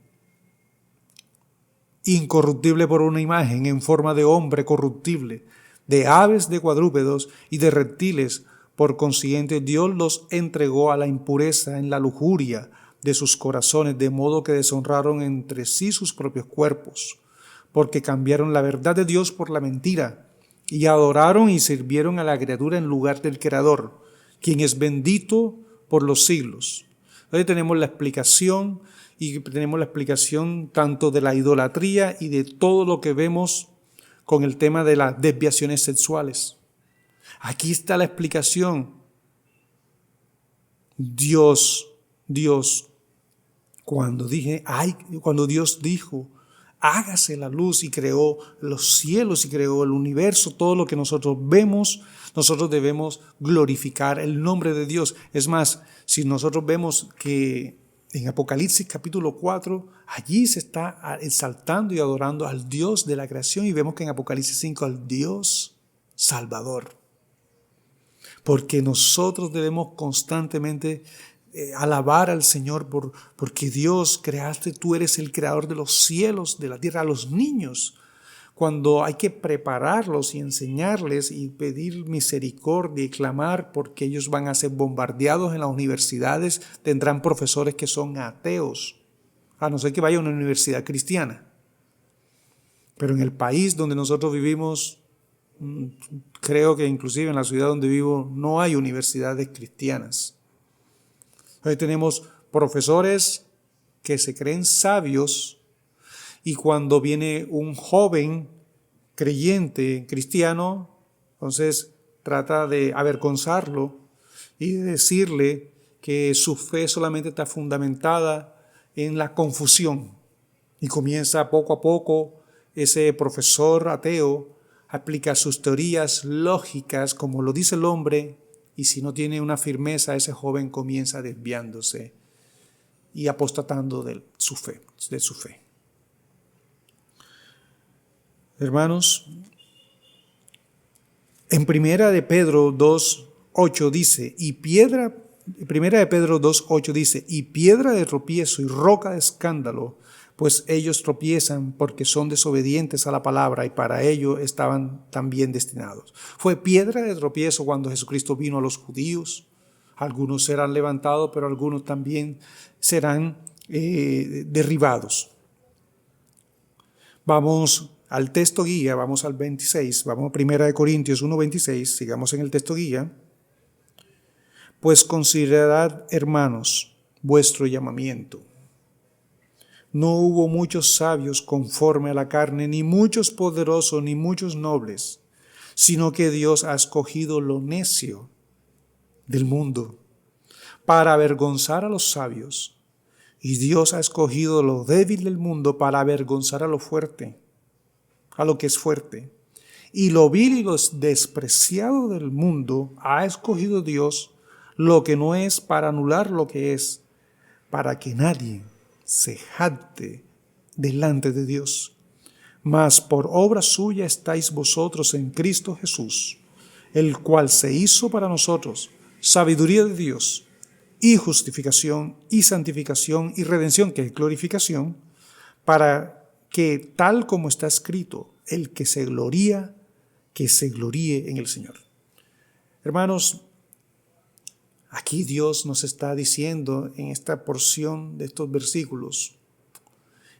Incorruptible por una imagen en forma de hombre corruptible, de aves, de cuadrúpedos y de reptiles. Por consiguiente, Dios los entregó a la impureza en la lujuria de sus corazones, de modo que deshonraron entre sí sus propios cuerpos, porque cambiaron la verdad de Dios por la mentira, y adoraron y sirvieron a la criatura en lugar del Creador, quien es bendito por los siglos. Hoy tenemos la explicación, y tenemos la explicación tanto de la idolatría y de todo lo que vemos con el tema de las desviaciones sexuales. Aquí está la explicación. Dios, cuando Dios dijo, hágase la luz y creó los cielos y creó el universo, todo lo que nosotros vemos, nosotros debemos glorificar el nombre de Dios. Es más, si nosotros vemos que en Apocalipsis capítulo 4, allí se está exaltando y adorando al Dios de la creación, y vemos que en Apocalipsis 5 al Dios Salvador. Porque nosotros debemos constantemente alabar al Señor porque Dios creaste, tú eres el creador de los cielos, de la tierra, a los niños. Cuando hay que prepararlos y enseñarles y pedir misericordia y clamar porque ellos van a ser bombardeados en las universidades, tendrán profesores que son ateos, a no ser que vaya a una universidad cristiana. Pero en el país donde nosotros vivimos, creo que inclusive en la ciudad donde vivo no hay universidades cristianas. Hoy tenemos profesores que se creen sabios, y cuando viene un joven creyente, cristiano, entonces trata de avergonzarlo y de decirle que su fe solamente está fundamentada en la confusión. Y comienza poco a poco ese profesor ateo a aplicar sus teorías lógicas como lo dice el hombre, y si no tiene una firmeza, ese joven comienza desviándose y apostatando de su fe. Hermanos, en Primera de Pedro 2:8 dice, Primera de Pedro 2:8 dice, y piedra de tropiezo y roca de escándalo, pues ellos tropiezan porque son desobedientes a la palabra y para ello estaban también destinados. Fue piedra de tropiezo cuando Jesucristo vino a los judíos. Algunos serán levantados, pero algunos también serán derribados. Vamos al texto guía, vamos al 26, vamos a 1 Corintios 1:26, sigamos en el texto guía. Pues considerad, hermanos, vuestro llamamiento. No hubo muchos sabios conforme a la carne, ni muchos poderosos, ni muchos nobles, sino que Dios ha escogido lo necio del mundo para avergonzar a los sabios, y Dios ha escogido lo débil del mundo para avergonzar a lo fuerte, a lo que es fuerte. Y lo vil y lo despreciado del mundo ha escogido Dios, lo que no es, para anular lo que es, para que nadie se jacte delante de Dios. Mas por obra suya estáis vosotros en Cristo Jesús, el cual se hizo para nosotros sabiduría de Dios y justificación y santificación y redención, que es glorificación, para que, tal como está escrito, el que se gloríe en el Señor. Hermanos, aquí Dios nos está diciendo en esta porción de estos versículos,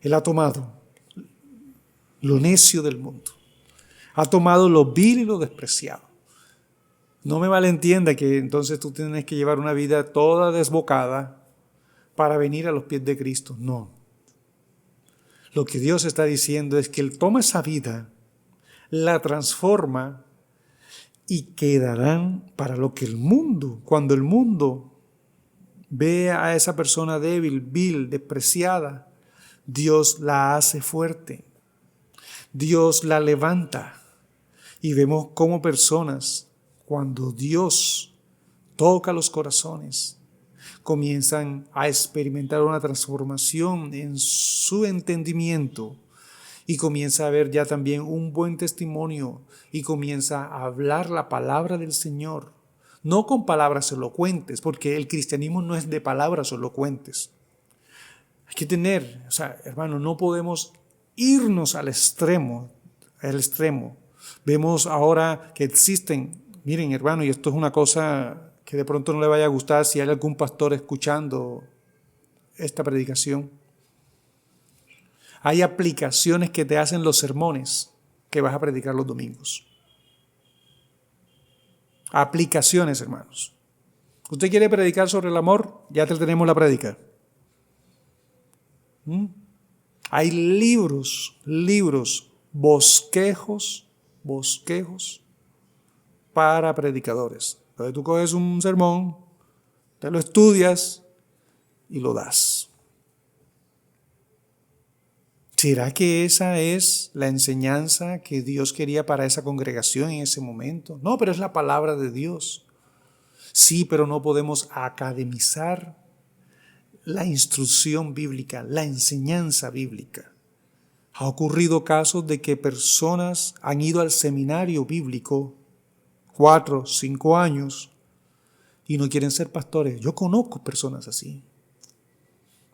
Él ha tomado lo necio del mundo, ha tomado lo vil y lo despreciado. No me malentienda que entonces tú tienes que llevar una vida toda desbocada para venir a los pies de Cristo. No. Lo que Dios está diciendo es que Él toma esa vida, la transforma y quedarán para lo que el mundo, cuando el mundo ve a esa persona débil, vil, despreciada, Dios la hace fuerte, Dios la levanta. Y vemos cómo personas, cuando Dios toca los corazones. Comienzan a experimentar una transformación en su entendimiento y comienza a haber ya también un buen testimonio y comienza a hablar la palabra del Señor. No con palabras elocuentes, porque el cristianismo no es de palabras elocuentes. Hay que tener, hermano, no podemos irnos al extremo. Vemos ahora que existen, miren, hermano, y esto es una cosa que de pronto no le vaya a gustar si hay algún pastor escuchando esta predicación. Hay aplicaciones que te hacen los sermones que vas a predicar los domingos. Aplicaciones, hermanos. ¿Usted quiere predicar sobre el amor? Ya te tenemos la prédica. Hay libros, bosquejos para predicadores. Entonces tú coges un sermón, te lo estudias y lo das. ¿Será que esa es la enseñanza que Dios quería para esa congregación en ese momento? No, pero es la palabra de Dios. Sí, pero no podemos academizar la instrucción bíblica, la enseñanza bíblica. Ha ocurrido casos de que personas han ido al seminario bíblico 4, 5 años y no quieren ser pastores. Yo conozco personas así.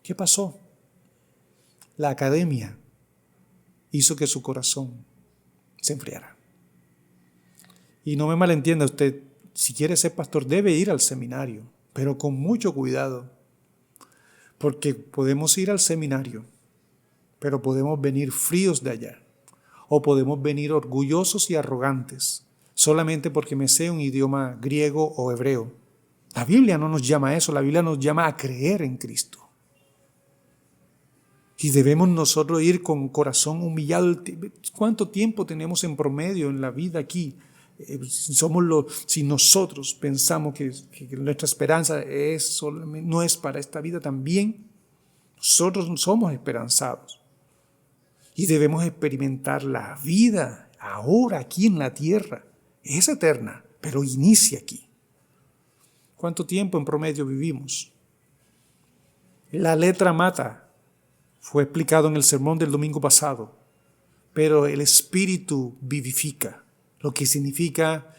¿Qué pasó? La academia hizo que su corazón se enfriara. Y no me malentienda usted, si quiere ser pastor debe ir al seminario, pero con mucho cuidado, porque podemos ir al seminario, pero podemos venir fríos de allá, o podemos venir orgullosos y arrogantes, solamente porque me sé un idioma griego o hebreo. La Biblia no nos llama a eso, la Biblia nos llama a creer en Cristo. Y debemos nosotros ir con corazón humillado. ¿Cuánto tiempo tenemos en promedio en la vida aquí? Si nosotros pensamos que nuestra esperanza no es para esta vida, también nosotros somos esperanzados. Y debemos experimentar la vida ahora aquí en la tierra. Es eterna, pero inicia aquí. ¿Cuánto tiempo en promedio vivimos? La letra mata. Fue explicado en el sermón del domingo pasado, pero el Espíritu vivifica, lo que significa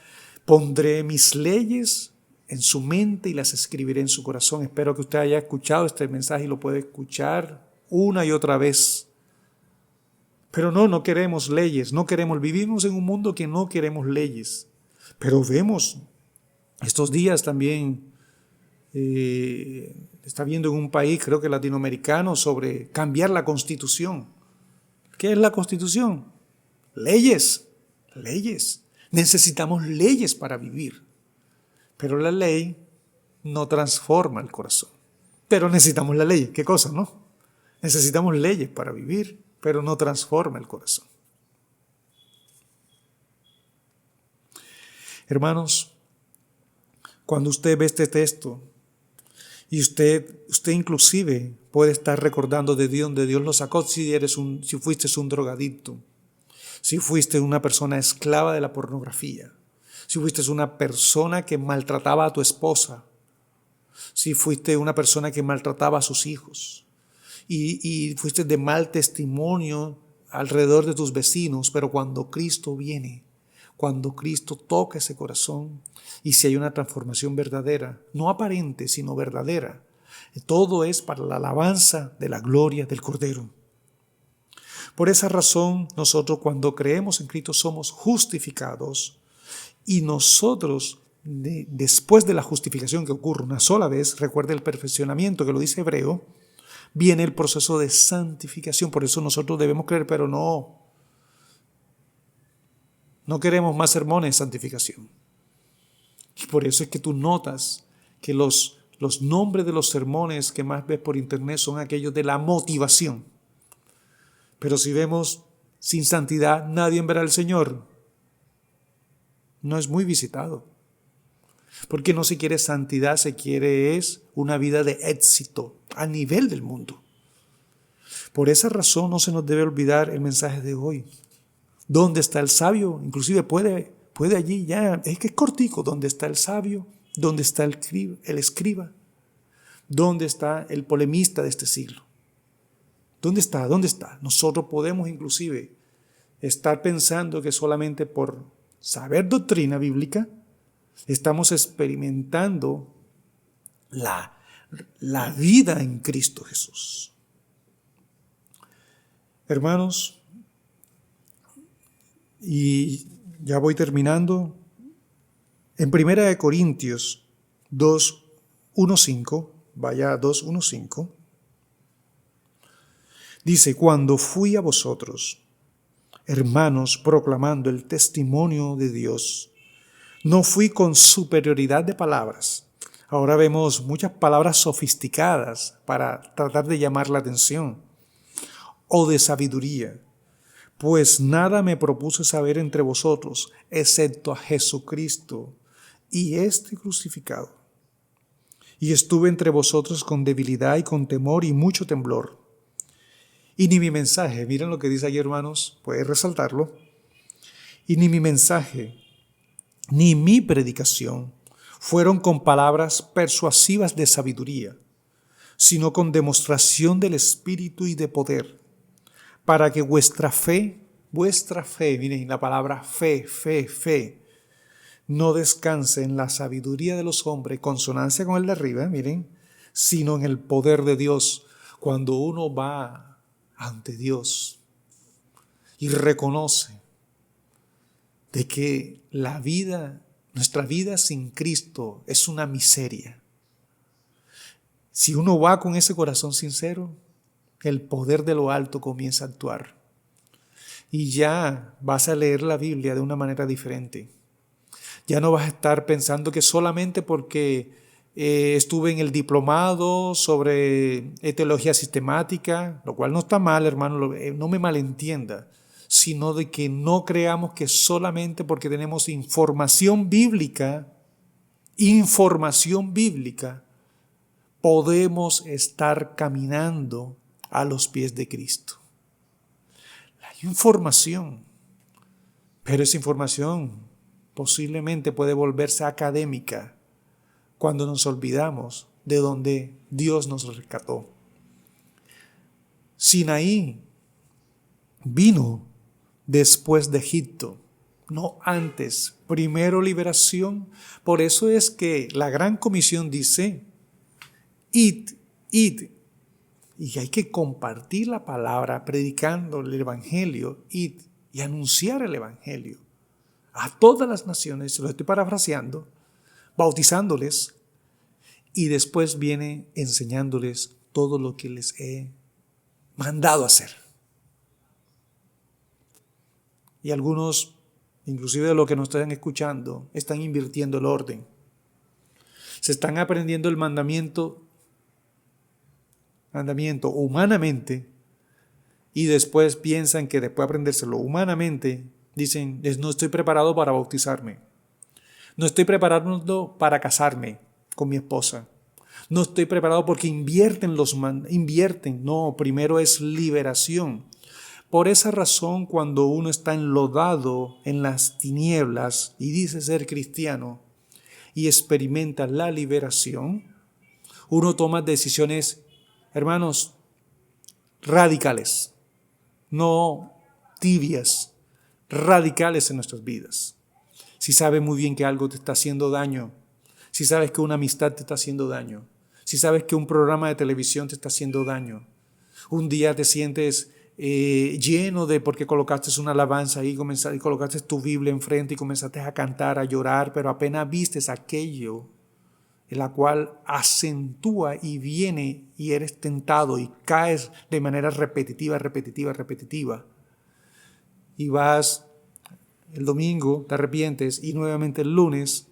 pondré mis leyes en su mente y las escribiré en su corazón. Espero que usted haya escuchado este mensaje y lo puede escuchar una y otra vez. Pero no queremos leyes, vivimos en un mundo que no queremos leyes, pero vemos estos días también está viendo en un país, creo que latinoamericano, sobre cambiar la Constitución. ¿Qué es la Constitución? Leyes. Necesitamos leyes para vivir. Pero la ley no transforma el corazón. Pero necesitamos la ley. ¿Qué cosa, no? Necesitamos leyes para vivir, pero no transforma el corazón. Hermanos, cuando usted ve este texto, y usted inclusive puede estar recordando de donde Dios lo sacó si fuiste un drogadicto, si fuiste una persona esclava de la pornografía, si fuiste una persona que maltrataba a tu esposa, si fuiste una persona que maltrataba a sus hijos y fuiste de mal testimonio alrededor de tus vecinos, pero cuando Cristo viene, cuando Cristo toca ese corazón y si hay una transformación verdadera, no aparente, sino verdadera, todo es para la alabanza de la gloria del Cordero. Por esa razón, nosotros cuando creemos en Cristo somos justificados y nosotros, después de la justificación que ocurre una sola vez, recuerde el perfeccionamiento que lo dice Hebreo, viene el proceso de santificación. Por eso nosotros debemos creer, pero no queremos más sermones de santificación. Y por eso es que tú notas que los nombres de los sermones que más ves por internet son aquellos de la motivación. Pero si vemos sin santidad, nadie verá al Señor. No es muy visitado. Porque no se quiere santidad, se quiere es una vida de éxito a nivel del mundo. Por esa razón no se nos debe olvidar el mensaje de hoy. ¿Dónde está el sabio? Inclusive puede allí ya, es que es cortico, ¿dónde está el sabio? ¿Dónde está el escriba? ¿Dónde está el polemista de este siglo? ¿Dónde está? ¿Dónde está? Nosotros podemos inclusive estar pensando que solamente por saber doctrina bíblica estamos experimentando la vida en Cristo Jesús. Hermanos, y ya voy terminando. En 1 Corintios 2:1-5, vaya a 2:1-5, dice: cuando fui a vosotros, hermanos, proclamando el testimonio de Dios, no fui con superioridad de palabras. Ahora vemos muchas palabras sofisticadas para tratar de llamar la atención, o de sabiduría, pues nada me propuse saber entre vosotros, excepto a Jesucristo y este crucificado. Y estuve entre vosotros con debilidad y con temor y mucho temblor. Y ni mi mensaje, miren lo que dice ahí, hermanos, puede resaltarlo, y ni mi mensaje, ni mi predicación fueron con palabras persuasivas de sabiduría, sino con demostración del Espíritu y de poder, para que vuestra fe, miren la palabra fe, no descanse en la sabiduría de los hombres, consonancia con el de arriba, miren, sino en el poder de Dios. Cuando uno va ante Dios y reconoce de que nuestra vida sin Cristo es una miseria. Si uno va con ese corazón sincero, el poder de lo alto comienza a actuar. Y ya vas a leer la Biblia de una manera diferente. Ya no vas a estar pensando que solamente porque estuve en el diplomado sobre teología sistemática, lo cual no está mal, hermano, no me malentienda, sino de que no creamos que solamente porque tenemos información bíblica, podemos estar caminando a los pies de Cristo. Hay información, pero esa información posiblemente puede volverse académica cuando nos olvidamos de donde Dios nos rescató. Sinaí vino después de Egipto, no antes. Primero liberación. Por eso es que la Gran Comisión dice: id. Y hay que compartir la palabra, predicando el Evangelio, id, y anunciar el Evangelio a todas las naciones. Se lo estoy parafraseando, bautizándoles, y después viene enseñándoles todo lo que les he mandado hacer. Y algunos, inclusive de los que nos están escuchando, están invirtiendo el orden. Se están aprendiendo el mandamiento humanamente, y después piensan que después de aprendérselo humanamente, dicen: no estoy preparado para bautizarme, no estoy preparado para casarme con mi esposa, no estoy preparado porque invierten. No, primero es liberación. Por esa razón, cuando uno está enlodado en las tinieblas y dice ser cristiano y experimenta la liberación, uno toma decisiones, hermanos, radicales, no tibias, radicales en nuestras vidas. Si sabes muy bien que algo te está haciendo daño, si sabes que una amistad te está haciendo daño, si sabes que un programa de televisión te está haciendo daño, un día te sientes lleno de, porque colocaste una alabanza ahí, y colocaste tu Biblia enfrente y comenzaste a cantar, a llorar, pero apenas vistes aquello en la cual acentúa y viene y eres tentado y caes de manera repetitiva, y vas el domingo, te arrepientes, y nuevamente el lunes,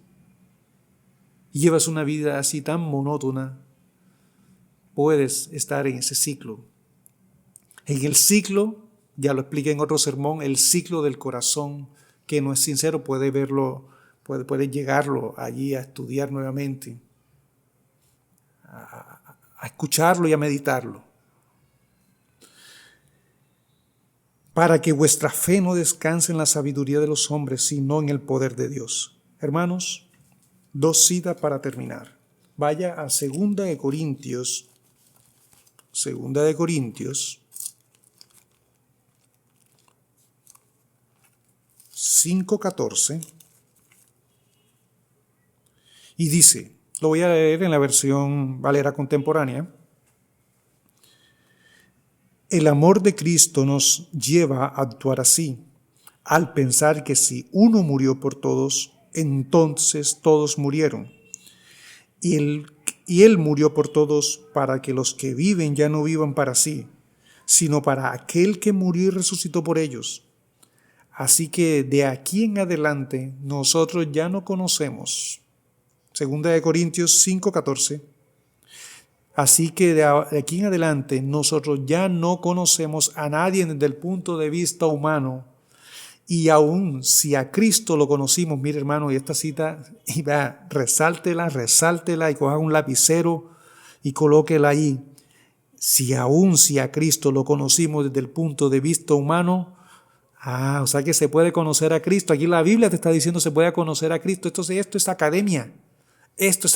y llevas una vida así tan monótona, puedes estar en ese ciclo. En el ciclo, ya lo expliqué en otro sermón, el ciclo del corazón que no es sincero puede verlo, puede llegarlo allí a estudiar nuevamente, a escucharlo y a meditarlo. Para que vuestra fe no descanse en la sabiduría de los hombres, sino en el poder de Dios. Hermanos, Dos citas para terminar. Vaya a 2 de Corintios 5:14, y dice, lo voy a leer en la versión Valera contemporánea: el amor de Cristo nos lleva a actuar así, al pensar que si uno murió por todos, entonces todos murieron. Y él murió por todos para que los que viven ya no vivan para sí, sino para aquel que murió y resucitó por ellos. Así que de aquí en adelante nosotros ya no conocemos. 2 de Corintios 5:14. Así que de aquí en adelante nosotros ya no conocemos a nadie desde el punto de vista humano. Y aún si a Cristo lo conocimos, mire hermano, y esta cita, y vea, resáltela y coja un lapicero y colóquela ahí. Si a Cristo lo conocimos desde el punto de vista humano, o sea que se puede conocer a Cristo. Aquí la Biblia te está diciendo se puede conocer a Cristo. Esto es academia. Esto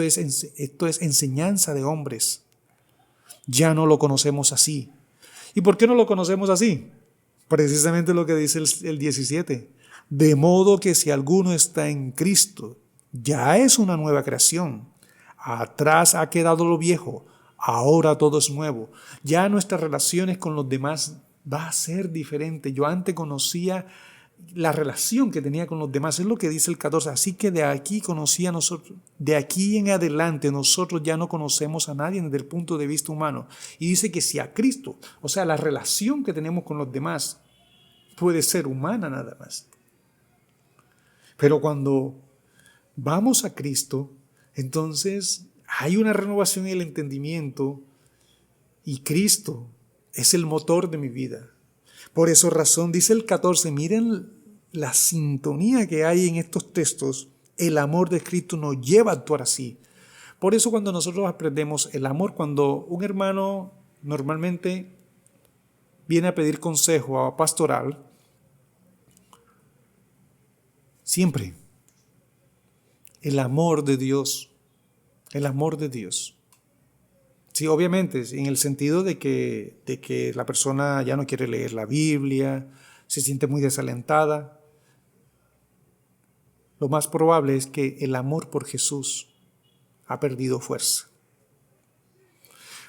es enseñanza de hombres. Ya no lo conocemos así. ¿Y por qué no lo conocemos así? Precisamente lo que dice el 17. De modo que si alguno está en Cristo, ya es una nueva creación. Atrás ha quedado lo viejo, ahora todo es nuevo. Ya nuestras relaciones con los demás va a ser diferente. Yo antes conocía la relación que tenía con los demás, es lo que dice el 14. Así que de aquí de aquí en adelante nosotros ya no conocemos a nadie desde el punto de vista humano. Y dice que si a Cristo, o sea, la relación que tenemos con los demás puede ser humana nada más. Pero cuando vamos a Cristo, entonces hay una renovación en el entendimiento y Cristo es el motor de mi vida. Por esa razón, dice el 14, miren la sintonía que hay en estos textos. El amor de Cristo nos lleva a actuar así. Por eso cuando nosotros aprendemos el amor, cuando un hermano normalmente viene a pedir consejo a pastoral, siempre el amor de Dios. Sí, obviamente, en el sentido de que la persona ya no quiere leer la Biblia, se siente muy desalentada. Lo más probable es que el amor por Jesús ha perdido fuerza.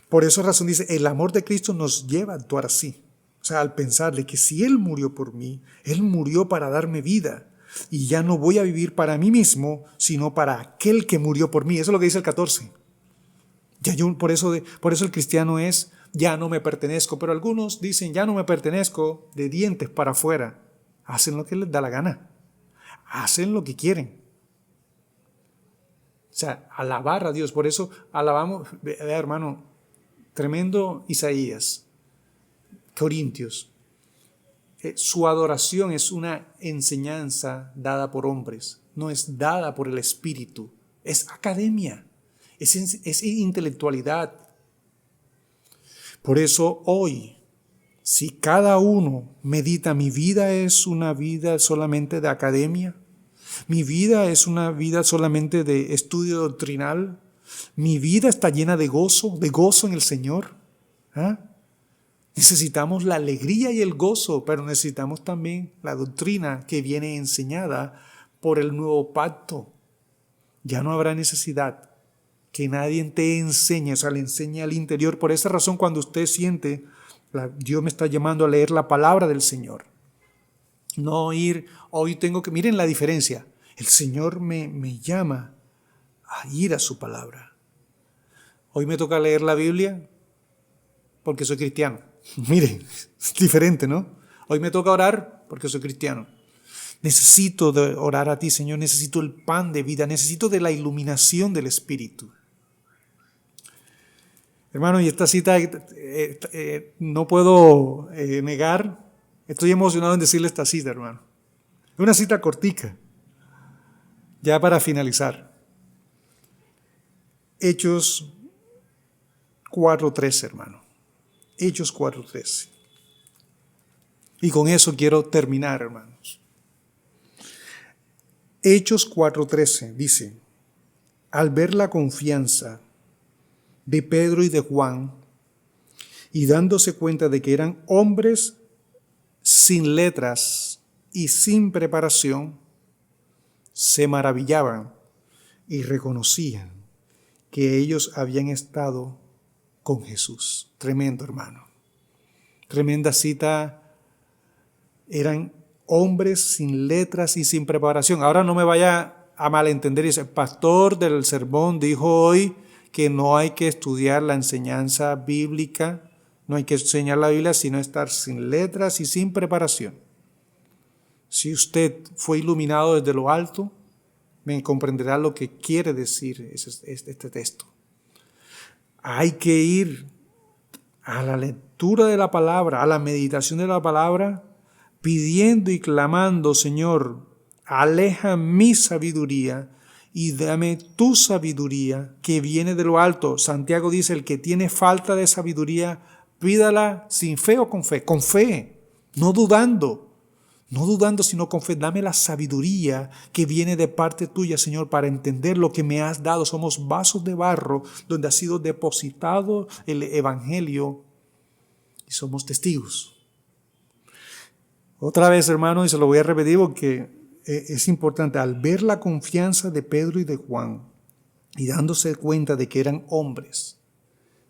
Por esa razón dice, el amor de Cristo nos lleva a actuar así. O sea, al pensar de que si Él murió por mí, Él murió para darme vida. Y ya no voy a vivir para mí mismo, sino para aquel que murió por mí. Eso es lo que dice el 14. Por eso el cristiano es, ya no me pertenezco. Pero algunos dicen, ya no me pertenezco de dientes para afuera. Hacen lo que les da la gana. Hacen lo que quieren. O sea, alabar a Dios. Por eso alabamos, hermano, tremendo Isaías, Corintios. Su adoración es una enseñanza dada por hombres. No es dada por el Espíritu. Es academia. Es intelectualidad. Por eso hoy, si cada uno medita, mi vida es una vida solamente de academia, mi vida es una vida solamente de estudio doctrinal, mi vida está llena de gozo en el Señor. Necesitamos la alegría y el gozo, pero necesitamos también la doctrina que viene enseñada por el nuevo pacto. Ya no habrá necesidad que nadie te enseñe, o sea, le enseñe al interior. Por esa razón, cuando usted siente, Dios me está llamando a leer la palabra del Señor. No hoy tengo que, miren la diferencia. El Señor me llama a ir a su palabra. Hoy me toca leer la Biblia porque soy cristiano. Miren, es diferente, ¿no? Hoy me toca orar porque soy cristiano. Necesito orar a ti, Señor. Necesito el pan de vida. Necesito de la iluminación del Espíritu. Hermano, y esta cita no puedo negar. Estoy emocionado en decirle esta cita, hermano. Es una cita cortica. Ya para finalizar. Hechos 4:13, hermano. Hechos 4:13. Y con eso quiero terminar, hermanos. Hechos 4:13 dice, al ver la confianza de Pedro y de Juan, y dándose cuenta de que eran hombres sin letras y sin preparación, se maravillaban y reconocían que ellos habían estado con Jesús. Tremendo, hermano. Tremenda cita. Eran hombres sin letras y sin preparación. Ahora no me vaya a malentender. Dice, el pastor del sermón dijo hoy que no hay que estudiar la enseñanza bíblica, no hay que enseñar la Biblia, sino estar sin letras y sin preparación. Si usted fue iluminado desde lo alto, me comprenderá lo que quiere decir este texto. Hay que ir a la lectura de la palabra, a la meditación de la palabra, pidiendo y clamando, Señor, aleja mi sabiduría y dame tu sabiduría que viene de lo alto. Santiago dice, el que tiene falta de sabiduría, pídala sin fe o con fe, no dudando, sino con fe. Dame la sabiduría que viene de parte tuya, Señor, para entender lo que me has dado. Somos vasos de barro donde ha sido depositado el evangelio y somos testigos. Otra vez, hermano, y se lo voy a repetir porque es importante, al ver la confianza de Pedro y de Juan y dándose cuenta de que eran hombres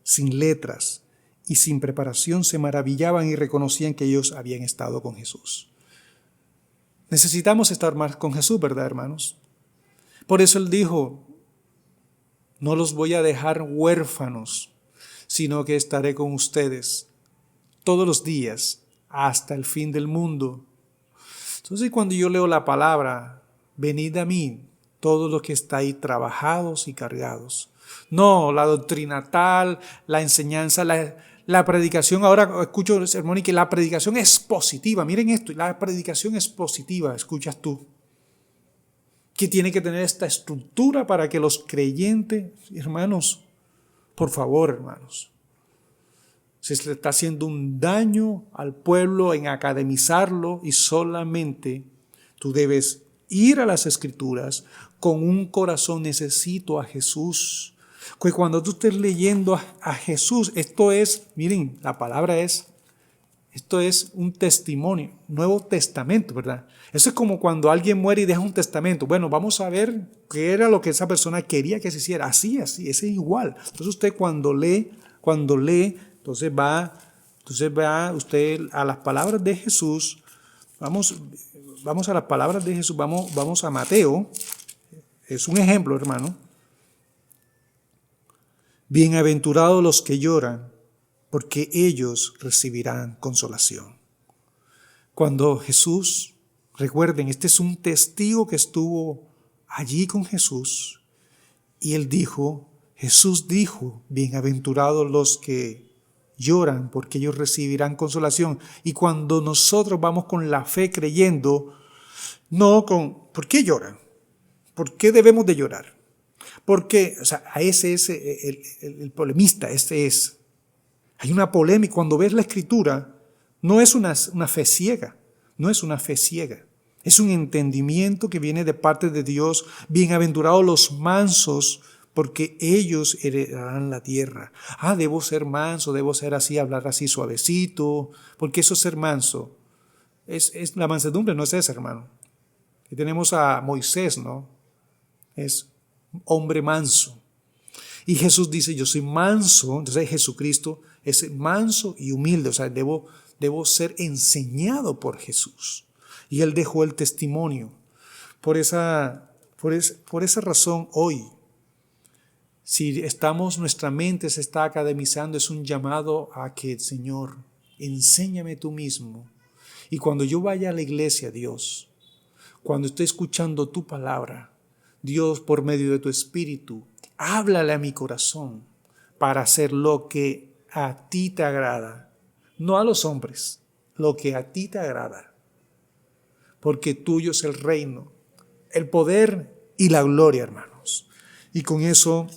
sin letras y sin preparación, se maravillaban y reconocían que ellos habían estado con Jesús. Necesitamos estar más con Jesús, ¿verdad, hermanos? Por eso Él dijo, no los voy a dejar huérfanos, sino que estaré con ustedes todos los días hasta el fin del mundo. Entonces, cuando yo leo la palabra, venid a mí, todos los que estáis trabajados y cargados. No, la doctrina tal, la enseñanza, la predicación. Ahora escucho el sermón y que la predicación es positiva. Miren esto, la predicación es positiva, escuchas tú. Que tiene que tener esta estructura para que los creyentes, hermanos, por favor, hermanos, se le está haciendo un daño al pueblo en academizarlo y solamente tú debes ir a las Escrituras con un corazón, necesito a Jesús. Que cuando tú estés leyendo a Jesús, esto es, miren, la palabra es, esto es un testimonio, Nuevo Testamento, ¿verdad? Eso es como cuando alguien muere y deja un testamento. Bueno, vamos a ver qué era lo que esa persona quería que se hiciera. Así, ese es igual. Entonces usted cuando lee, entonces va usted a las palabras de Jesús. Vamos a las palabras de Jesús. Vamos a Mateo. Es un ejemplo, hermano. Bienaventurados los que lloran, porque ellos recibirán consolación. Cuando Jesús, recuerden, este es un testigo que estuvo allí con Jesús, y Jesús dijo, bienaventurados los que lloran, porque ellos recibirán consolación. Y cuando nosotros vamos con la fe creyendo, ¿por qué lloran? ¿Por qué debemos de llorar? Porque, ese es el polemista, hay una polémica. Cuando ves la Escritura, no es una fe ciega, es un entendimiento que viene de parte de Dios. Bienaventurados los mansos, porque ellos heredarán la tierra. Debo ser manso, debo ser así, hablar así suavecito, porque eso es ser manso. Es la mansedumbre, no es esa, hermano. Y tenemos a Moisés, ¿no? Es hombre manso. Y Jesús dice, yo soy manso. Entonces Jesucristo es manso y humilde. Debo ser enseñado por Jesús. Y Él dejó el testimonio. Por esa razón hoy, si nuestra mente se está academizando, es un llamado a que, Señor, enséñame tú mismo. Y cuando yo vaya a la iglesia, Dios, cuando esté escuchando tu palabra, Dios, por medio de tu Espíritu, háblale a mi corazón para hacer lo que a ti te agrada, no a los hombres, lo que a ti te agrada. Porque tuyo es el reino, el poder y la gloria, hermanos. Y con eso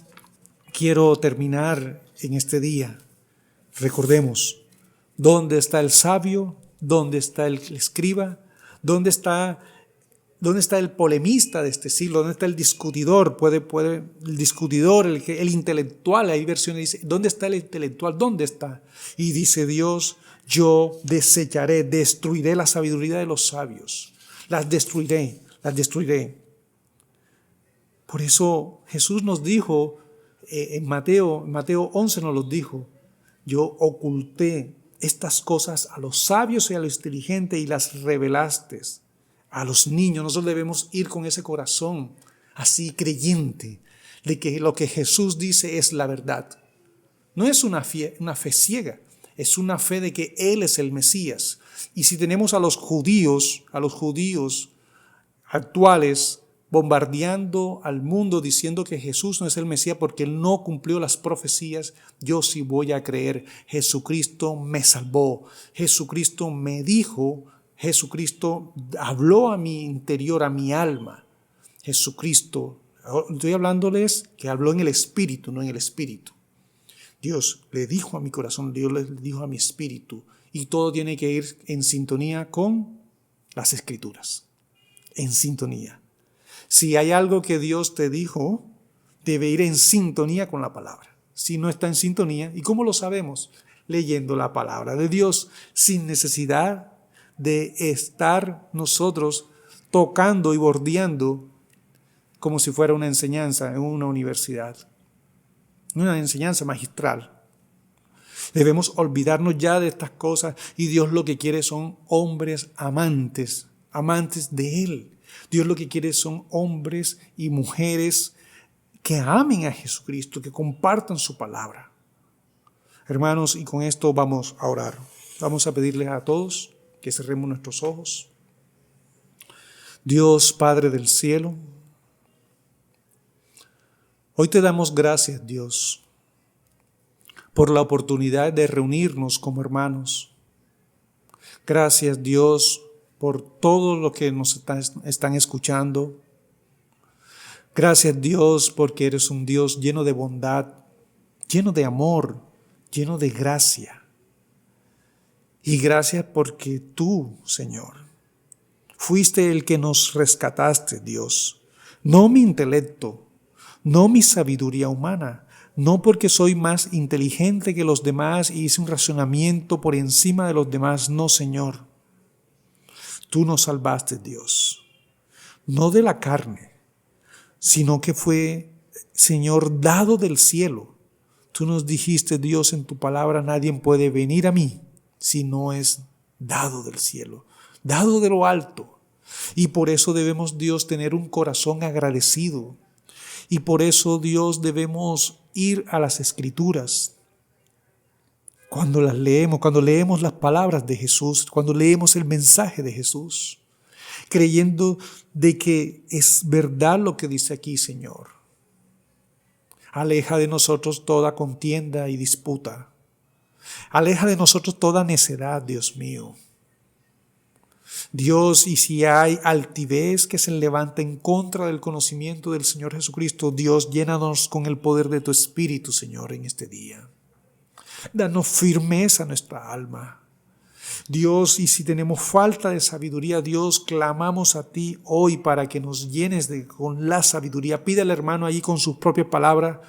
quiero terminar en este día. Recordemos, ¿dónde está el sabio? ¿Dónde está el escriba? ¿Dónde está ¿Dónde está el polemista de este siglo? ¿Dónde está el discutidor? El discutidor, el intelectual. Hay versiones que dicen, ¿dónde está el intelectual? ¿Dónde está? Y dice Dios, yo desecharé, destruiré la sabiduría de los sabios. Las destruiré, las destruiré. Por eso Jesús nos dijo, en Mateo 11 nos lo dijo, yo oculté estas cosas a los sabios y a los inteligentes y las revelaste a los niños. Nosotros debemos ir con ese corazón así creyente de que lo que Jesús dice es la verdad. No es una fe ciega, es una fe de que Él es el Mesías. Y si tenemos a los judíos actuales bombardeando al mundo diciendo que Jesús no es el Mesías porque Él no cumplió las profecías, yo sí voy a creer. Jesucristo me salvó, Jesucristo me dijo, Jesucristo habló a mi interior, a mi alma. Jesucristo, estoy hablándoles que habló en el Espíritu, no en el Espíritu. Dios le dijo a mi corazón, Dios le dijo a mi espíritu, y todo tiene que ir en sintonía con las Escrituras, en sintonía. Si hay algo que Dios te dijo, debe ir en sintonía con la palabra. Si no está en sintonía, ¿y cómo lo sabemos? Leyendo la palabra de Dios, sin necesidad de estar nosotros tocando y bordeando como si fuera una enseñanza en una universidad, una enseñanza magistral. Debemos olvidarnos ya de estas cosas y Dios lo que quiere son hombres amantes de Él. Dios lo que quiere son hombres y mujeres que amen a Jesucristo, que compartan su palabra. Hermanos, y con esto vamos a orar. Vamos a pedirles a todos que cerremos nuestros ojos. Dios, Padre del cielo, hoy te damos gracias, Dios, por la oportunidad de reunirnos como hermanos. Gracias, Dios, por todo lo que nos están escuchando. Gracias, Dios, porque eres un Dios lleno de bondad, lleno de amor, lleno de gracia. Y gracias porque tú, Señor, fuiste el que nos rescataste, Dios. No mi intelecto, no mi sabiduría humana, no porque soy más inteligente que los demás y hice un razonamiento por encima de los demás, no, Señor. Tú nos salvaste, Dios, no de la carne, sino que fue, Señor, dado del cielo. Tú nos dijiste, Dios, en tu palabra, nadie puede venir a mí si no es dado del cielo, dado de lo alto. Y por eso debemos, Dios, tener un corazón agradecido. Y por eso, Dios, debemos ir a las Escrituras. Cuando las leemos, cuando leemos las palabras de Jesús, cuando leemos el mensaje de Jesús, creyendo de que es verdad lo que dice aquí, Señor. Aleja de nosotros toda contienda y disputa. Aleja de nosotros toda necedad, Dios mío. Dios, y si hay altivez que se levanta en contra del conocimiento del Señor Jesucristo, Dios, llénanos con el poder de tu Espíritu, Señor, en este día. Danos firmeza a nuestra alma. Dios, y si tenemos falta de sabiduría, Dios, clamamos a ti hoy para que nos llenes con la sabiduría. Pide al hermano allí con sus propias palabras.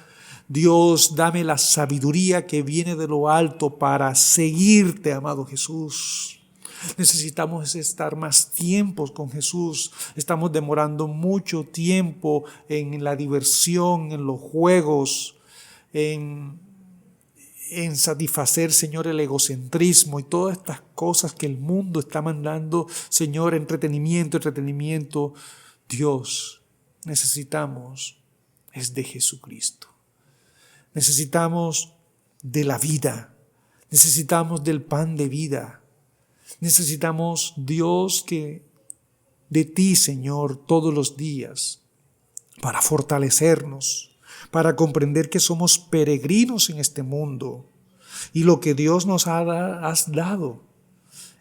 Dios, dame la sabiduría que viene de lo alto para seguirte, amado Jesús. Necesitamos estar más tiempos con Jesús. Estamos demorando mucho tiempo en la diversión, en los juegos, en satisfacer, Señor, el egocentrismo y todas estas cosas que el mundo está mandando, Señor, entretenimiento. Dios, necesitamos es de Jesucristo. Necesitamos de la vida. Necesitamos del pan de vida. Necesitamos, Dios, que de ti, Señor, todos los días, para fortalecernos, para comprender que somos peregrinos en este mundo y lo que Dios nos has dado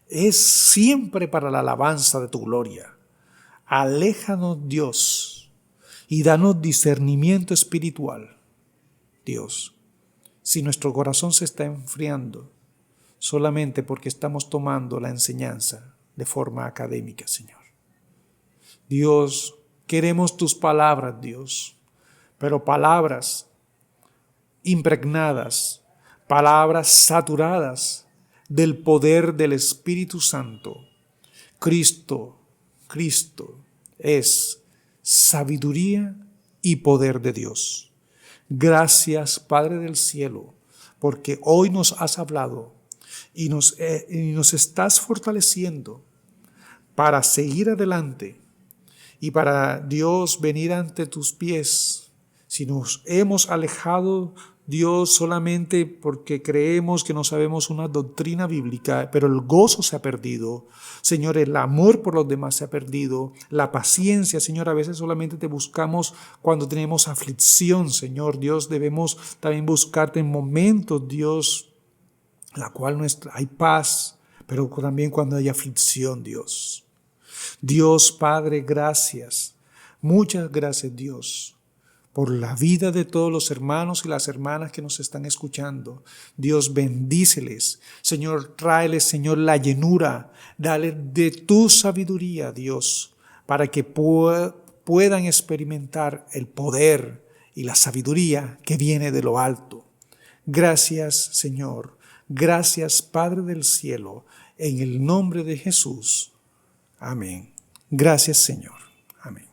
es siempre para la alabanza de tu gloria. Aléjanos, Dios, y danos discernimiento espiritual. Dios, si nuestro corazón se está enfriando solamente porque estamos tomando la enseñanza de forma académica, Señor, Dios, queremos tus palabras, Dios, pero palabras impregnadas, palabras saturadas del poder del Espíritu Santo. Cristo es sabiduría y poder de Dios. Gracias, Padre del cielo, porque hoy nos has hablado y nos estás fortaleciendo para seguir adelante y para, Dios, venir ante tus pies. Si nos hemos alejado, Dios, solamente porque creemos que no sabemos una doctrina bíblica, pero el gozo se ha perdido. Señor, el amor por los demás se ha perdido. La paciencia, Señor, a veces solamente te buscamos cuando tenemos aflicción, Señor. Dios, debemos también buscarte en momentos, Dios, en la cual hay paz, pero también cuando hay aflicción, Dios. Dios Padre, gracias. Muchas gracias, Dios, por la vida de todos los hermanos y las hermanas que nos están escuchando. Dios, bendíceles. Señor, tráeles, Señor, la llenura. Dale de tu sabiduría, Dios, para que puedan experimentar el poder y la sabiduría que viene de lo alto. Gracias, Señor. Gracias, Padre del cielo. En el nombre de Jesús. Amén. Gracias, Señor. Amén.